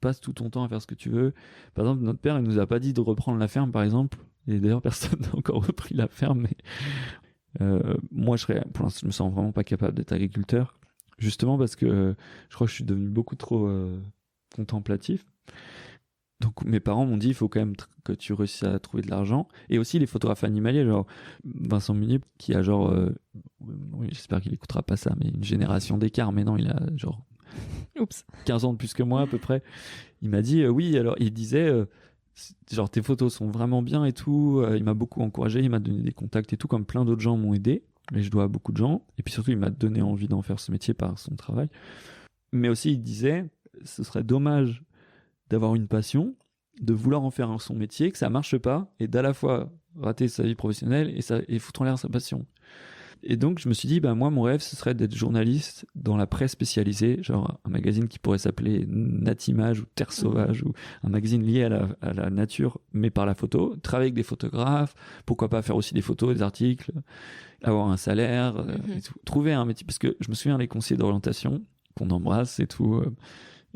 passes tout ton temps à faire ce que tu veux. Par exemple, notre père, il nous a pas dit de reprendre la ferme, par exemple. Et d'ailleurs, personne n'a encore repris la ferme. Mais moi, pour l'instant, je me sens vraiment pas capable d'être agriculteur. Justement parce que je crois que je suis devenu beaucoup trop contemplatif. Donc mes parents m'ont dit il faut quand même que tu réussisses à trouver de l'argent. Et aussi les photographes animaliers, genre Vincent Munier, qui a oui, j'espère qu'il écoutera pas ça, mais une génération d'écart. Mais non, il a genre 15 ans de plus que moi à peu près. Il m'a dit oui, alors il disait genre tes photos sont vraiment bien et tout. Il m'a beaucoup encouragé, il m'a donné des contacts et tout, comme plein d'autres gens m'ont aidé. Mais je dois à beaucoup de gens. Et puis surtout, il m'a donné envie d'en faire ce métier par son travail. Mais aussi, il disait ce serait dommage d'avoir une passion, de vouloir en faire son métier, que ça marche pas, et d'à la fois rater sa vie professionnelle et foutre en l'air sa passion. Et donc je me suis dit, moi mon rêve ce serait d'être journaliste dans la presse spécialisée, genre un magazine qui pourrait s'appeler Natimage ou Terre Sauvage, ou un magazine lié à la nature, mais par la photo, travailler avec des photographes, pourquoi pas faire aussi des photos, des articles, avoir un salaire, et tout. Trouver un métier, parce que je me souviens les conseillers d'orientation, qu'on embrasse et tout,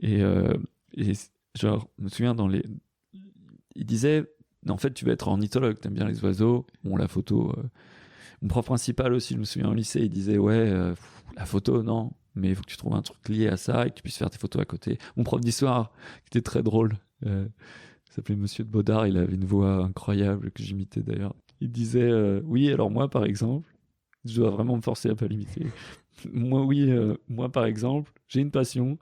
et genre, je me souviens il disait, en fait, tu vas être ornithologue, t'aimes bien les oiseaux. Bon, la photo. Mon prof principal aussi, je me souviens au lycée, il disait, ouais, la photo, non, mais il faut que tu trouves un truc lié à ça et que tu puisses faire tes photos à côté. Mon prof d'histoire, qui était très drôle, il s'appelait Monsieur de Baudard, il avait une voix incroyable que j'imitais d'ailleurs. Il disait, oui, alors moi, par exemple, je dois vraiment me forcer à pas l'imiter. Moi, par exemple, j'ai une passion.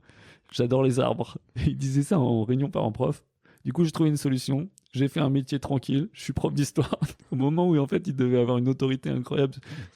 J'adore les arbres. Et il disait ça en réunion parents-prof. Du coup, j'ai trouvé une solution. J'ai fait un métier tranquille. Je suis prof d'histoire. Au moment où, en fait, il devait avoir une autorité incroyable.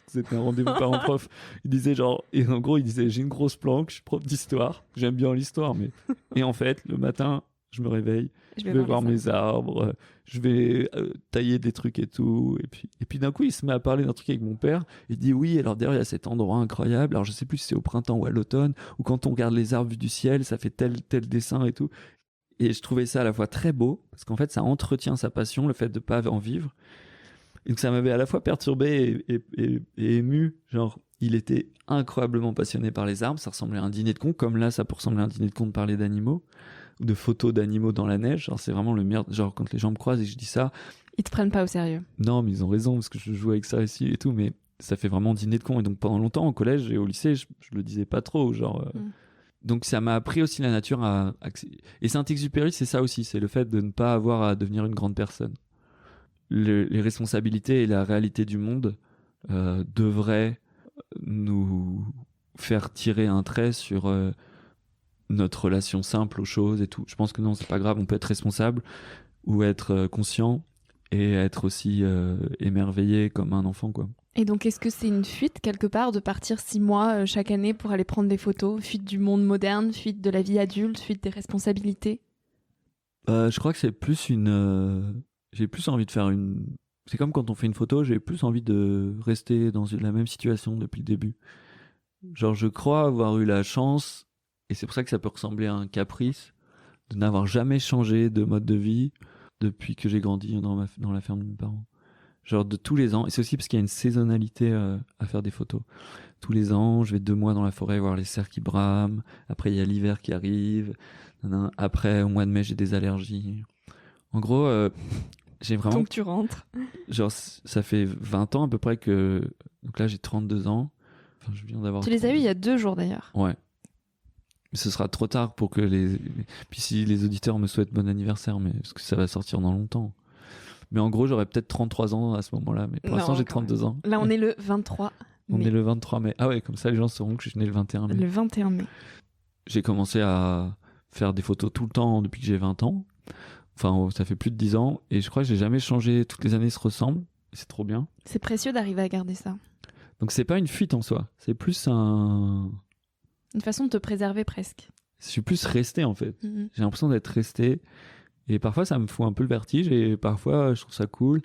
C'était un rendez-vous parents-prof. Il disait et en gros, il disait, j'ai une grosse planque, je suis prof d'histoire. J'aime bien l'histoire, mais. Et en fait, le matin, je me réveille. Je vais voir mes arbres. Je vais tailler des trucs et tout. Et puis d'un coup, il se met à parler d'un truc avec mon père. Il dit oui, alors derrière, il y a cet endroit incroyable. Alors je sais plus si c'est au printemps ou à l'automne, ou quand on regarde les arbres vus du ciel, ça fait tel dessin et tout. Et je trouvais ça à la fois très beau, parce qu'en fait, ça entretient sa passion, le fait de pas en vivre. Et donc ça m'avait à la fois perturbé et ému. Genre, il était incroyablement passionné par les arbres. Ça ressemblait à un dîner de con, comme là, ça peut ressembler à un dîner de con de parler d'animaux, ou de photos d'animaux dans la neige. Genre, c'est vraiment le meilleur. Genre, quand les gens me croisent et que je dis ça. Ils te prennent pas au sérieux. Non, mais ils ont raison, parce que je joue avec ça ici et tout, mais ça fait vraiment dîner de con. Et donc, pendant longtemps, au collège et au lycée, je le disais pas trop. Donc, ça m'a appris aussi la nature à. Et Saint-Exupéry, c'est ça aussi. C'est le fait de ne pas avoir à devenir une grande personne. Les responsabilités et la réalité du monde devraient nous faire tirer un trait sur notre relation simple aux choses et tout. Je pense que non, c'est pas grave, on peut être responsable ou être conscient et être aussi émerveillé comme un enfant, quoi. Et donc, est-ce que c'est une fuite, quelque part, de partir 6 mois chaque année pour aller prendre des photos? Fuite du monde moderne, fuite de la vie adulte, fuite des responsabilités? Je crois que c'est plus j'ai plus envie de faire une... C'est comme quand on fait une photo, j'ai plus envie de rester dans la même situation depuis le début. Genre, je crois avoir eu la chance, et c'est pour ça que ça peut ressembler à un caprice, de n'avoir jamais changé de mode de vie depuis que j'ai grandi dans la ferme de mes parents. Genre de tous les ans, et c'est aussi parce qu'il y a une saisonnalité à faire des photos. Tous les ans, je vais 2 mois dans la forêt voir les cerfs qui brament, après il y a l'hiver qui arrive, après au mois de mai j'ai des allergies. En gros, j'ai vraiment... Donc tu rentres. Genre ça fait 20 ans à peu près que... Donc là j'ai 32 ans. Enfin, je viens d'avoir... Tu les as eus il y a 2 jours d'ailleurs. Ouais. Mais ce sera trop tard pour que Puis si les auditeurs me souhaitent bon anniversaire, mais parce que ça va sortir dans longtemps. Mais en gros, j'aurais peut-être 33 ans à ce moment-là. Mais pour l'instant, j'ai 32 ans. Là, on est le 23 mai. On est le 23 mai. Ah ouais, comme ça, les gens sauront que je suis né le 21 mai. Le 21 mai. J'ai commencé à faire des photos tout le temps depuis que j'ai 20 ans. Enfin, ça fait plus de 10 ans. Et je crois que j'ai jamais changé. Toutes les années se ressemblent. C'est trop bien. C'est précieux d'arriver à garder ça. Donc, c'est pas une fuite en soi. C'est plus Une façon de te préserver presque. Je suis plus resté, en fait. Mm-hmm. J'ai l'impression d'être resté. Et parfois, ça me fout un peu le vertige. Et parfois, je trouve ça cool.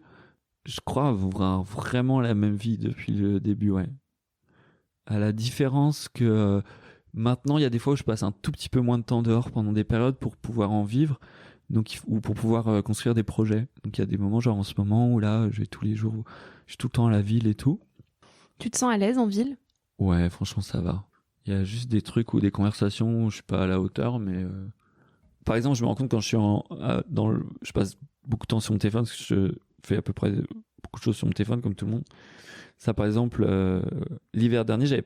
Je crois avoir vraiment la même vie depuis le début, ouais. À la différence que maintenant, il y a des fois où je passe un tout petit peu moins de temps dehors pendant des périodes pour pouvoir en vivre, donc, ou pour pouvoir construire des projets. Donc il y a des moments, genre en ce moment, où là, je vais tous les jours, je suis tout le temps à la ville et tout. Tu te sens à l'aise en ville ? Ouais, franchement, ça va. Il y a juste des trucs ou des conversations où je suis pas à la hauteur, mais... Par exemple, je me rends compte quand je suis je passe beaucoup de temps sur mon téléphone, parce que je fais à peu près beaucoup de choses sur mon téléphone, comme tout le monde. Ça, par exemple, l'hiver dernier,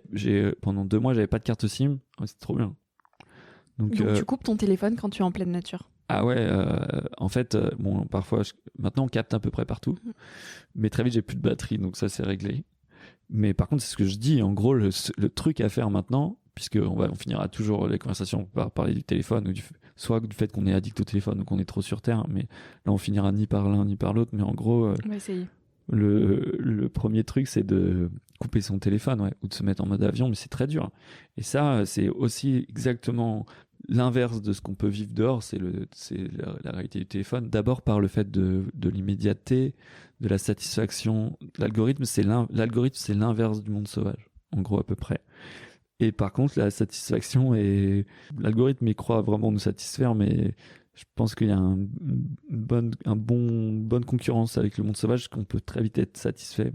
pendant 2 mois, j'avais pas de carte SIM. Ouais, c'était trop bien. Donc tu coupes ton téléphone quand tu es en pleine nature. Ah ouais, en fait, bon, parfois, maintenant on capte à peu près partout, mais très vite j'ai plus de batterie, donc ça c'est réglé. Mais par contre, c'est ce que je dis, en gros, le truc à faire maintenant, puisque on finira toujours les conversations par parler du téléphone, ou soit du fait qu'on est addict au téléphone ou qu'on est trop sur Terre, mais là on finira ni par l'un ni par l'autre, mais en gros, On va essayer. Le premier truc, c'est de couper son téléphone, ouais, ou de se mettre en mode avion, mais c'est très dur. Et ça, c'est aussi exactement l'inverse de ce qu'on peut vivre dehors, c'est la réalité du téléphone. D'abord par le fait de l'immédiateté, de la satisfaction. L'algorithme, c'est l'inverse du monde sauvage, en gros à peu près. Et par contre, la satisfaction, l'algorithme, il croit vraiment nous satisfaire, mais je pense qu'il y a une bonne concurrence avec le monde sauvage, qu'on peut très vite être satisfait.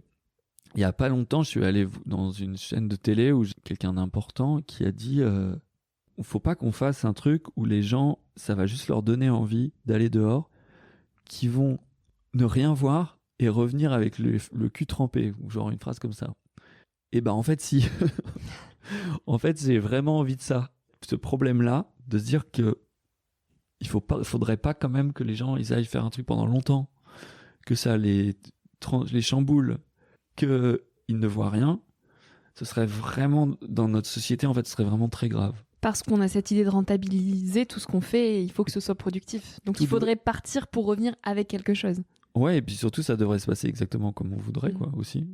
Il y a pas longtemps, je suis allé dans une chaîne de télé où quelqu'un d'important qui a dit il faut pas qu'on fasse un truc où les gens, ça va juste leur donner envie d'aller dehors, qui vont ne rien voir et revenir avec le cul trempé, ou genre une phrase comme ça. Et ben en fait, si. En fait, j'ai vraiment envie de ça. Ce problème-là, de se dire que faudrait pas quand même que les gens ils aillent faire un truc pendant longtemps, que ça les chamboule, qu'ils ne voient rien, ce serait vraiment, dans notre société, en fait, ce serait vraiment très grave. Parce qu'on a cette idée de rentabiliser tout ce qu'on fait et il faut que ce soit productif. Donc il faudrait partir pour revenir avec quelque chose. Ouais, et puis surtout, ça devrait se passer exactement comme on voudrait, quoi, aussi.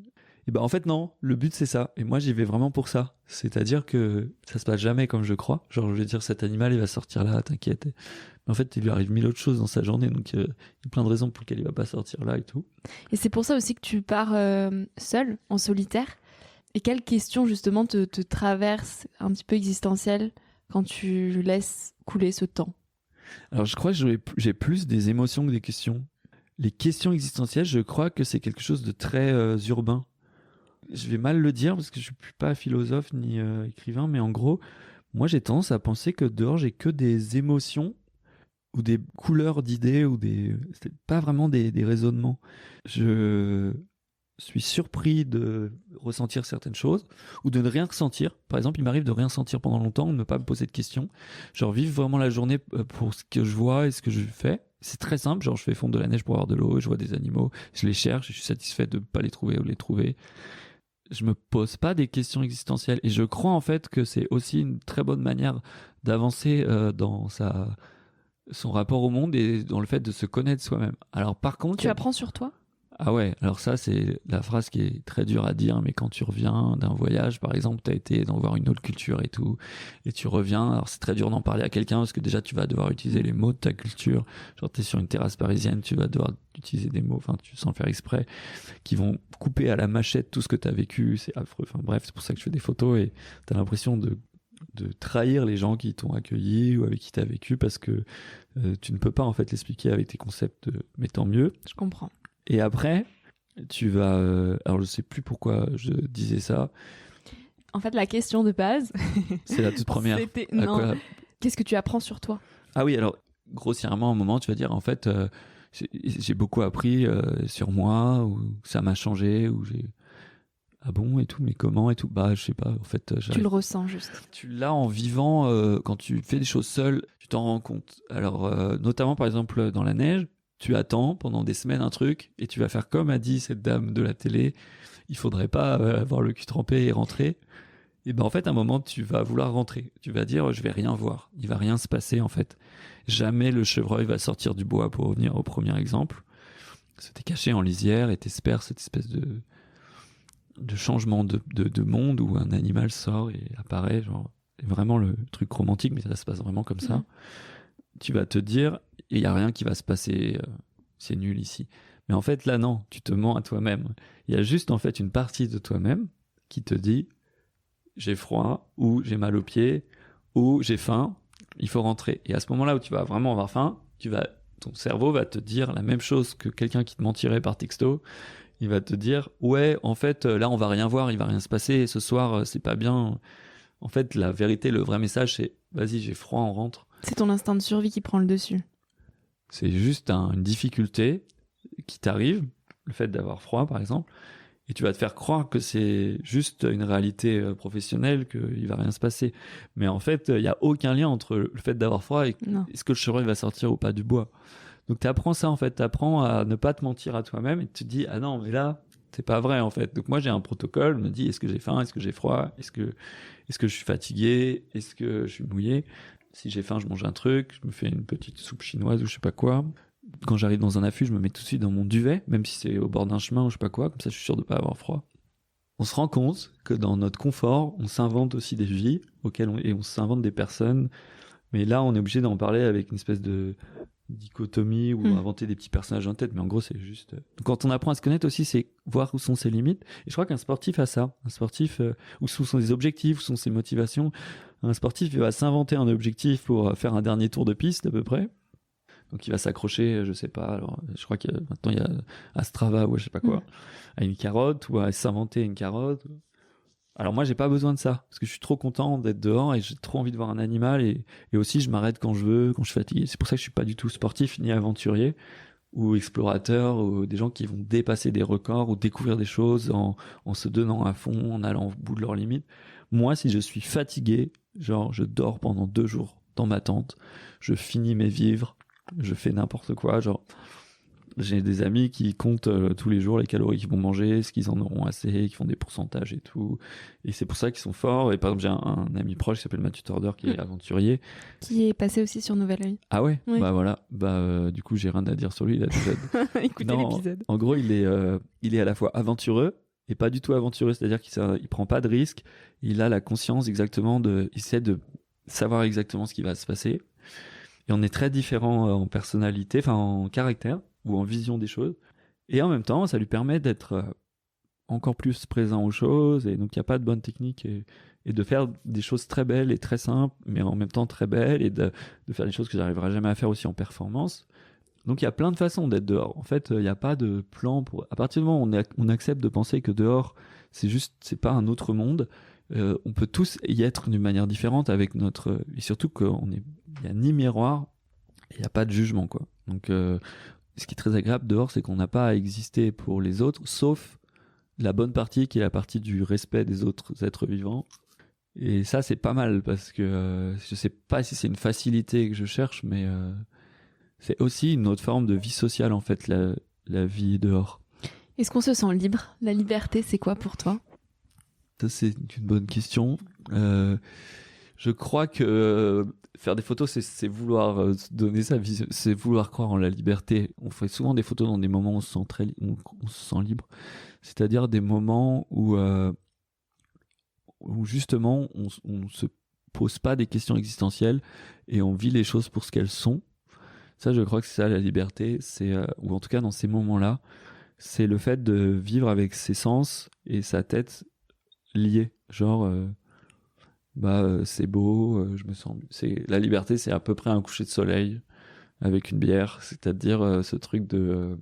Et ben en fait, non, le but c'est ça. Et moi, j'y vais vraiment pour ça. C'est-à-dire que ça se passe jamais comme je crois. Genre, je vais dire, cet animal, il va sortir là, t'inquiète. Mais en fait, il lui arrive 1000 autres choses dans sa journée, donc il y a plein de raisons pour lesquelles il va pas sortir là et tout. Et c'est pour ça aussi que tu pars seul, en solitaire. Et quelles questions, justement, te traversent un petit peu existentielles quand tu laisses couler ce temps ? Alors, je crois que j'ai plus des émotions que des questions. Les questions existentielles, je crois que c'est quelque chose de très urbain. Je vais mal le dire parce que je suis pas philosophe ni écrivain, mais en gros, moi j'ai tendance à penser que dehors j'ai que des émotions ou des couleurs d'idées ou c'est pas vraiment des raisonnements. Je suis surpris de ressentir certaines choses ou de ne rien ressentir. Par exemple, il m'arrive de rien sentir pendant longtemps ou de ne pas me poser de questions. Genre vivre vraiment la journée pour ce que je vois et ce que je fais. C'est très simple, genre je fais fondre de la neige pour avoir de l'eau, je vois des animaux, je les cherche et je suis satisfait de ne pas les trouver ou de les trouver. Je me pose pas des questions existentielles et je crois en fait que c'est aussi une très bonne manière d'avancer dans son rapport au monde et dans le fait de se connaître soi-même. Alors par contre, tu apprends sur toi ? Ah ouais, alors ça c'est la phrase qui est très dure à dire, mais quand tu reviens d'un voyage, par exemple, t'as été voir une autre culture et tout, et tu reviens, alors c'est très dur d'en parler à quelqu'un parce que déjà tu vas devoir utiliser les mots de ta culture, genre t'es sur une terrasse parisienne, tu vas devoir utiliser des mots, enfin tu sans le faire exprès, qui vont couper à la machette tout ce que t'as vécu, c'est affreux, enfin bref, c'est pour ça que je fais des photos et t'as l'impression de trahir les gens qui t'ont accueilli ou avec qui t'as vécu parce que tu ne peux pas en fait l'expliquer avec tes concepts, mais tant mieux. Je comprends. Et après, tu vas... alors, je sais plus pourquoi je disais ça. En fait, la question de base... c'est la toute première. Non. Qu'est-ce que tu apprends sur toi ? Ah oui, alors, grossièrement, à un moment, tu vas dire, en fait, j'ai beaucoup appris sur moi, ou ça m'a changé, ou j'ai... Ah bon, et tout, mais comment, et tout. Bah, je sais pas, en fait... Tu le ressens, juste. Tu l'as en vivant, quand tu fais des choses seul, tu t'en rends compte. Alors, notamment, par exemple, dans la neige, tu attends pendant des semaines un truc et tu vas faire comme a dit cette dame de la télé, il faudrait pas avoir le cul trempé et rentrer. Et ben en fait, à un moment, tu vas vouloir rentrer. Tu vas dire, je vais rien voir. Il va rien se passer en fait. Jamais le chevreuil va sortir du bois, pour revenir au premier exemple. C'était caché en lisière et t'espères cette espèce de changement de monde où un animal sort et apparaît. Genre, c'est vraiment le truc romantique, mais ça se passe vraiment comme ça. Tu vas te dire, il y a rien qui va se passer. C'est nul ici. Mais en fait, là, non. Tu te mens à toi-même. Il y a juste en fait une partie de toi-même qui te dit, j'ai froid, ou j'ai mal aux pieds, ou j'ai faim, il faut rentrer. Et à ce moment-là où tu vas vraiment avoir faim, ton cerveau va te dire la même chose que quelqu'un qui te mentirait par texto. Il va te dire, ouais, en fait, là, on va rien voir, il va rien se passer, ce soir, c'est pas bien. En fait, la vérité, le vrai message, c'est, vas-y, j'ai froid, on rentre. C'est ton instinct de survie qui prend le dessus. C'est juste une difficulté qui t'arrive, le fait d'avoir froid, par exemple. Et tu vas te faire croire que c'est juste une réalité professionnelle, qu'il va rien se passer. Mais en fait, il n'y a aucun lien entre le fait d'avoir froid et est-ce que le chevreuil va sortir ou pas du bois. Donc tu apprends ça en fait, tu apprends à ne pas te mentir à toi-même et tu te dis, ah non, mais là, c'est pas vrai en fait. Donc moi j'ai un protocole, je me dis, est-ce que j'ai faim, est-ce que j'ai froid, est-ce que je suis fatigué, est-ce que je suis mouillé. Si j'ai faim, je mange un truc, je me fais une petite soupe chinoise ou je sais pas quoi. Quand j'arrive dans un affût, je me mets tout de suite dans mon duvet, même si c'est au bord d'un chemin ou je sais pas quoi, comme ça je suis sûr de pas avoir froid. On se rend compte que dans notre confort, on s'invente aussi des vies et on s'invente des personnes. Mais là, on est obligé d'en parler avec une espèce de dichotomie ou inventer des petits personnages en tête. Mais en gros, c'est juste... Quand on apprend à se connaître aussi, c'est voir où sont ses limites. Et je crois qu'un sportif a ça. Un sportif, où sont ses objectifs, où sont ses motivations. Un sportif, il va s'inventer un objectif pour faire un dernier tour de piste à peu près. Donc il va s'accrocher, je sais pas, alors je crois que maintenant il y a à Strava ou je sais pas quoi, à une carotte ou à s'inventer une carotte. Alors moi j'ai pas besoin de ça parce que je suis trop content d'être dehors et j'ai trop envie de voir un animal et aussi je m'arrête quand je veux, quand je suis fatigué. C'est pour ça que je suis pas du tout sportif ni aventurier ou explorateur ou des gens qui vont dépasser des records ou découvrir des choses en se donnant à fond, en allant au bout de leurs limites. Moi si je suis fatigué, genre je dors pendant 2 jours dans ma tente, je finis mes vivres, je fais n'importe quoi, genre j'ai des amis qui comptent tous les jours les calories qu'ils vont manger, ce qu'ils en auront assez, qui font des pourcentages et tout, et c'est pour ça qu'ils sont forts. Et par exemple j'ai un ami proche qui s'appelle Mathieu Torder qui est aventurier, qui est passé aussi sur Nouvel Oeil. Ah ouais, oui. Bah voilà, du coup j'ai rien à dire sur lui, il a déjà... Écoutez l'épisode. En gros il est à la fois aventureux et pas du tout aventureux, c'est-à-dire qu'il prend pas de risques, il a la conscience exactement il essaie de savoir exactement ce qui va se passer. Et on est très différents en personnalité, enfin en caractère ou en vision des choses. Et en même temps, ça lui permet d'être encore plus présent aux choses. Et donc, il n'y a pas de bonne technique. Et de faire des choses très belles et très simples, mais en même temps très belles. Et de faire des choses que j'arriverai jamais à faire aussi en performance. Donc, il y a plein de façons d'être dehors. En fait, il n'y a pas de plan pour... À partir du moment où on accepte de penser que dehors, c'est pas un autre monde, on peut tous y être d'une manière différente avec notre... Et surtout il n'y a ni miroir, il n'y a pas de jugement, quoi. Donc, ce qui est très agréable dehors, c'est qu'on n'a pas à exister pour les autres, sauf la bonne partie qui est la partie du respect des autres êtres vivants. Et ça, c'est pas mal parce que je sais pas si c'est une facilité que je cherche, mais c'est aussi une autre forme de vie sociale, en fait, la vie dehors. Est-ce qu'on se sent libre ? La liberté, c'est quoi pour toi ? Ça, c'est une bonne question. Je crois que faire des photos, c'est vouloir donner sa vision, c'est vouloir croire en la liberté. On fait souvent des photos dans des moments où on se sent libre. C'est-à-dire des moments où justement on se pose pas des questions existentielles et on vit les choses pour ce qu'elles sont. Ça, je crois que c'est ça la liberté. Ou en tout cas dans ces moments-là, c'est le fait de vivre avec ses sens et sa tête liés. Genre... c'est beau, je me sens... La liberté, c'est à peu près un coucher de soleil avec une bière, c'est-à-dire ce truc de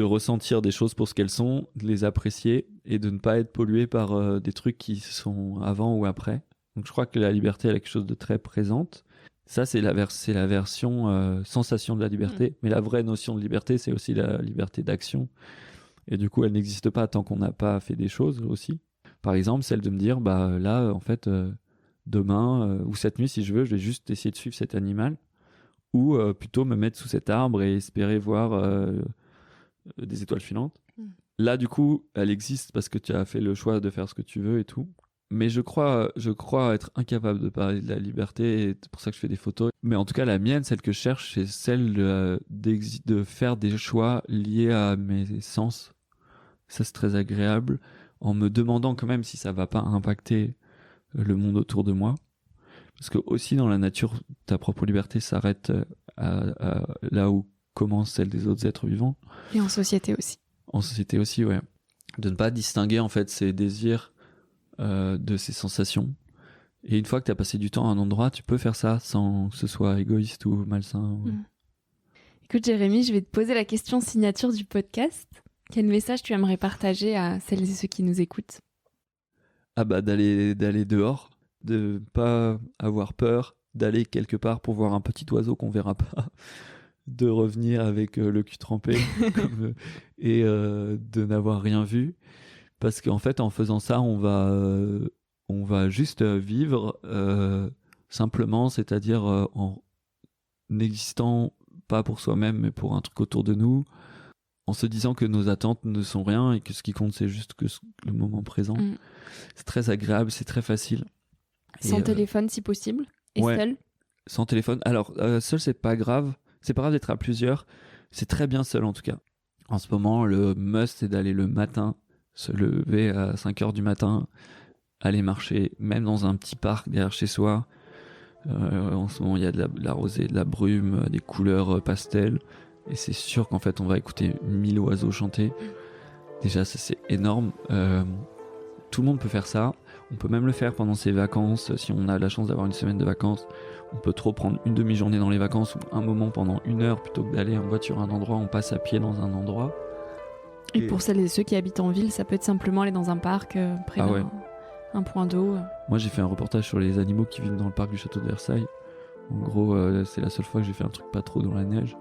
ressentir des choses pour ce qu'elles sont, de les apprécier et de ne pas être pollué par des trucs qui sont avant ou après. Donc je crois que la liberté, elle est quelque chose de très présente. Ça, c'est la version sensation de la liberté. Mais la vraie notion de liberté, c'est aussi la liberté d'action. Et du coup, elle n'existe pas tant qu'on n'a pas fait des choses aussi. Par exemple, celle de me dire, là, en fait, demain ou cette nuit, si je veux, je vais juste essayer de suivre cet animal ou plutôt me mettre sous cet arbre et espérer voir des étoiles filantes. Là, du coup, elle existe parce que tu as fait le choix de faire ce que tu veux et tout. Mais je crois être incapable de parler de la liberté, et c'est pour ça que je fais des photos. Mais en tout cas, la mienne, celle que je cherche, c'est celle de faire des choix liés à mes sens. Ça, c'est très agréable, en me demandant quand même si ça va pas impacter le monde autour de moi. Parce que aussi dans la nature, ta propre liberté s'arrête là où commence celle des autres êtres vivants. Et en société aussi. En société aussi, ouais. De ne pas distinguer en fait ses désirs de ses sensations. Et une fois que tu as passé du temps à un endroit, tu peux faire ça sans que ce soit égoïste ou malsain. Écoute Jérémy, je vais te poser la question signature du podcast. Quel message tu aimerais partager à celles et ceux qui nous écoutent ? Ah bah d'aller dehors, de pas avoir peur, d'aller quelque part pour voir un petit oiseau qu'on verra pas, de revenir avec le cul trempé et de n'avoir rien vu. Parce qu'en fait, en faisant ça, on va juste vivre simplement, c'est-à-dire en n'existant pas pour soi-même, mais pour un truc autour de nous, en se disant que nos attentes ne sont rien et que ce qui compte, c'est juste que le moment présent. C'est très agréable, c'est très facile. Sans téléphone, si possible, et ouais, seul. Sans téléphone. Alors, seul, c'est pas grave. C'est pas grave d'être à plusieurs. C'est très bien seul, en tout cas. En ce moment, le must, c'est d'aller le matin, se lever à 5h du matin, aller marcher, même dans un petit parc derrière chez soi. En ce moment, il y a de la rosée, de la brume, des couleurs pastel. Et c'est sûr qu'en fait, on va écouter 1000 oiseaux chanter. Déjà, ça, c'est énorme. Tout le monde peut faire ça. On peut même le faire pendant ses vacances. Si on a la chance d'avoir une semaine de vacances, on peut trop prendre une demi-journée dans les vacances ou un moment pendant 1 heure plutôt que d'aller en voiture à un endroit. On passe à pied dans un endroit. Et pour celles et ceux qui habitent en ville, ça peut être simplement aller dans un parc près d'un point d'eau. Moi, j'ai fait un reportage sur les animaux qui vivent dans le parc du château de Versailles. En gros, c'est la seule fois que j'ai fait un truc pas trop dans la neige.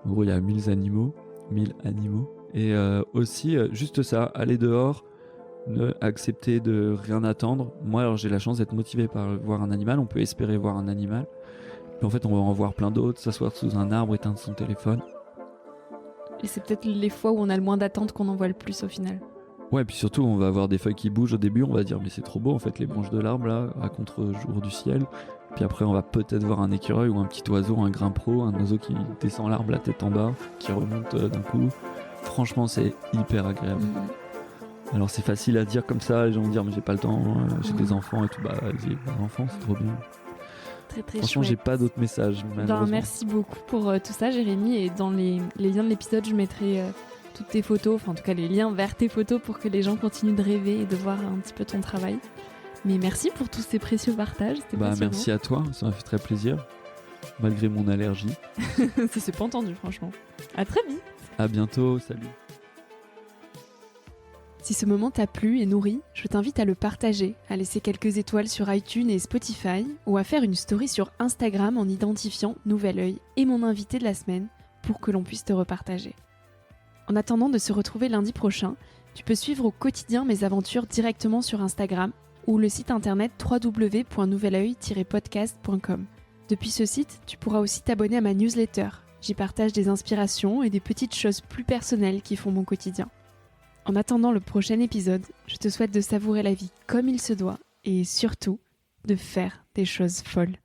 En gros, il y a 1000 animaux. Et aussi, juste ça, aller dehors, ne accepter de rien attendre. Moi, alors, j'ai la chance d'être motivé par voir un animal. On peut espérer voir un animal. Puis en fait, on va en voir plein d'autres, s'asseoir sous un arbre, éteindre son téléphone. Et c'est peut-être les fois où on a le moins d'attente qu'on en voit le plus au final. Ouais, puis surtout, on va avoir des feuilles qui bougent au début. On va dire, mais c'est trop beau, en fait, les branches de l'arbre, là, à contre-jour du ciel. Puis après, on va peut-être voir un écureuil ou un petit oiseau, un grimpero, un oiseau qui descend l'arbre la tête en bas, qui remonte d'un coup. Franchement, c'est hyper agréable. Alors, c'est facile à dire comme ça, les gens vont dire, mais j'ai pas le temps, j'ai des enfants et tout. Bah, vas-y, des enfants, c'est trop bien. Très, très franchement, chouette. J'ai pas d'autres messages. Merci beaucoup pour tout ça, Jérémy. Et dans les liens de l'épisode, je mettrai toutes tes photos, enfin en tout cas les liens vers tes photos pour que les gens continuent de rêver et de voir un petit peu ton travail. Mais merci pour tous ces précieux partages. C'était passionnant. Merci à toi, ça m'a fait très plaisir, malgré mon allergie. Ça s'est pas entendu, franchement. À très vite. À bientôt, salut. Si ce moment t'a plu et nourri, je t'invite à le partager, à laisser quelques étoiles sur iTunes et Spotify, ou à faire une story sur Instagram en identifiant Nouvel Oeil et mon invité de la semaine pour que l'on puisse te repartager. En attendant de se retrouver lundi prochain, tu peux suivre au quotidien mes aventures directement sur Instagram ou le site internet www.nouveloeil-podcast.com. Depuis ce site, tu pourras aussi t'abonner à ma newsletter. J'y partage des inspirations et des petites choses plus personnelles qui font mon quotidien. En attendant le prochain épisode, je te souhaite de savourer la vie comme il se doit et surtout de faire des choses folles.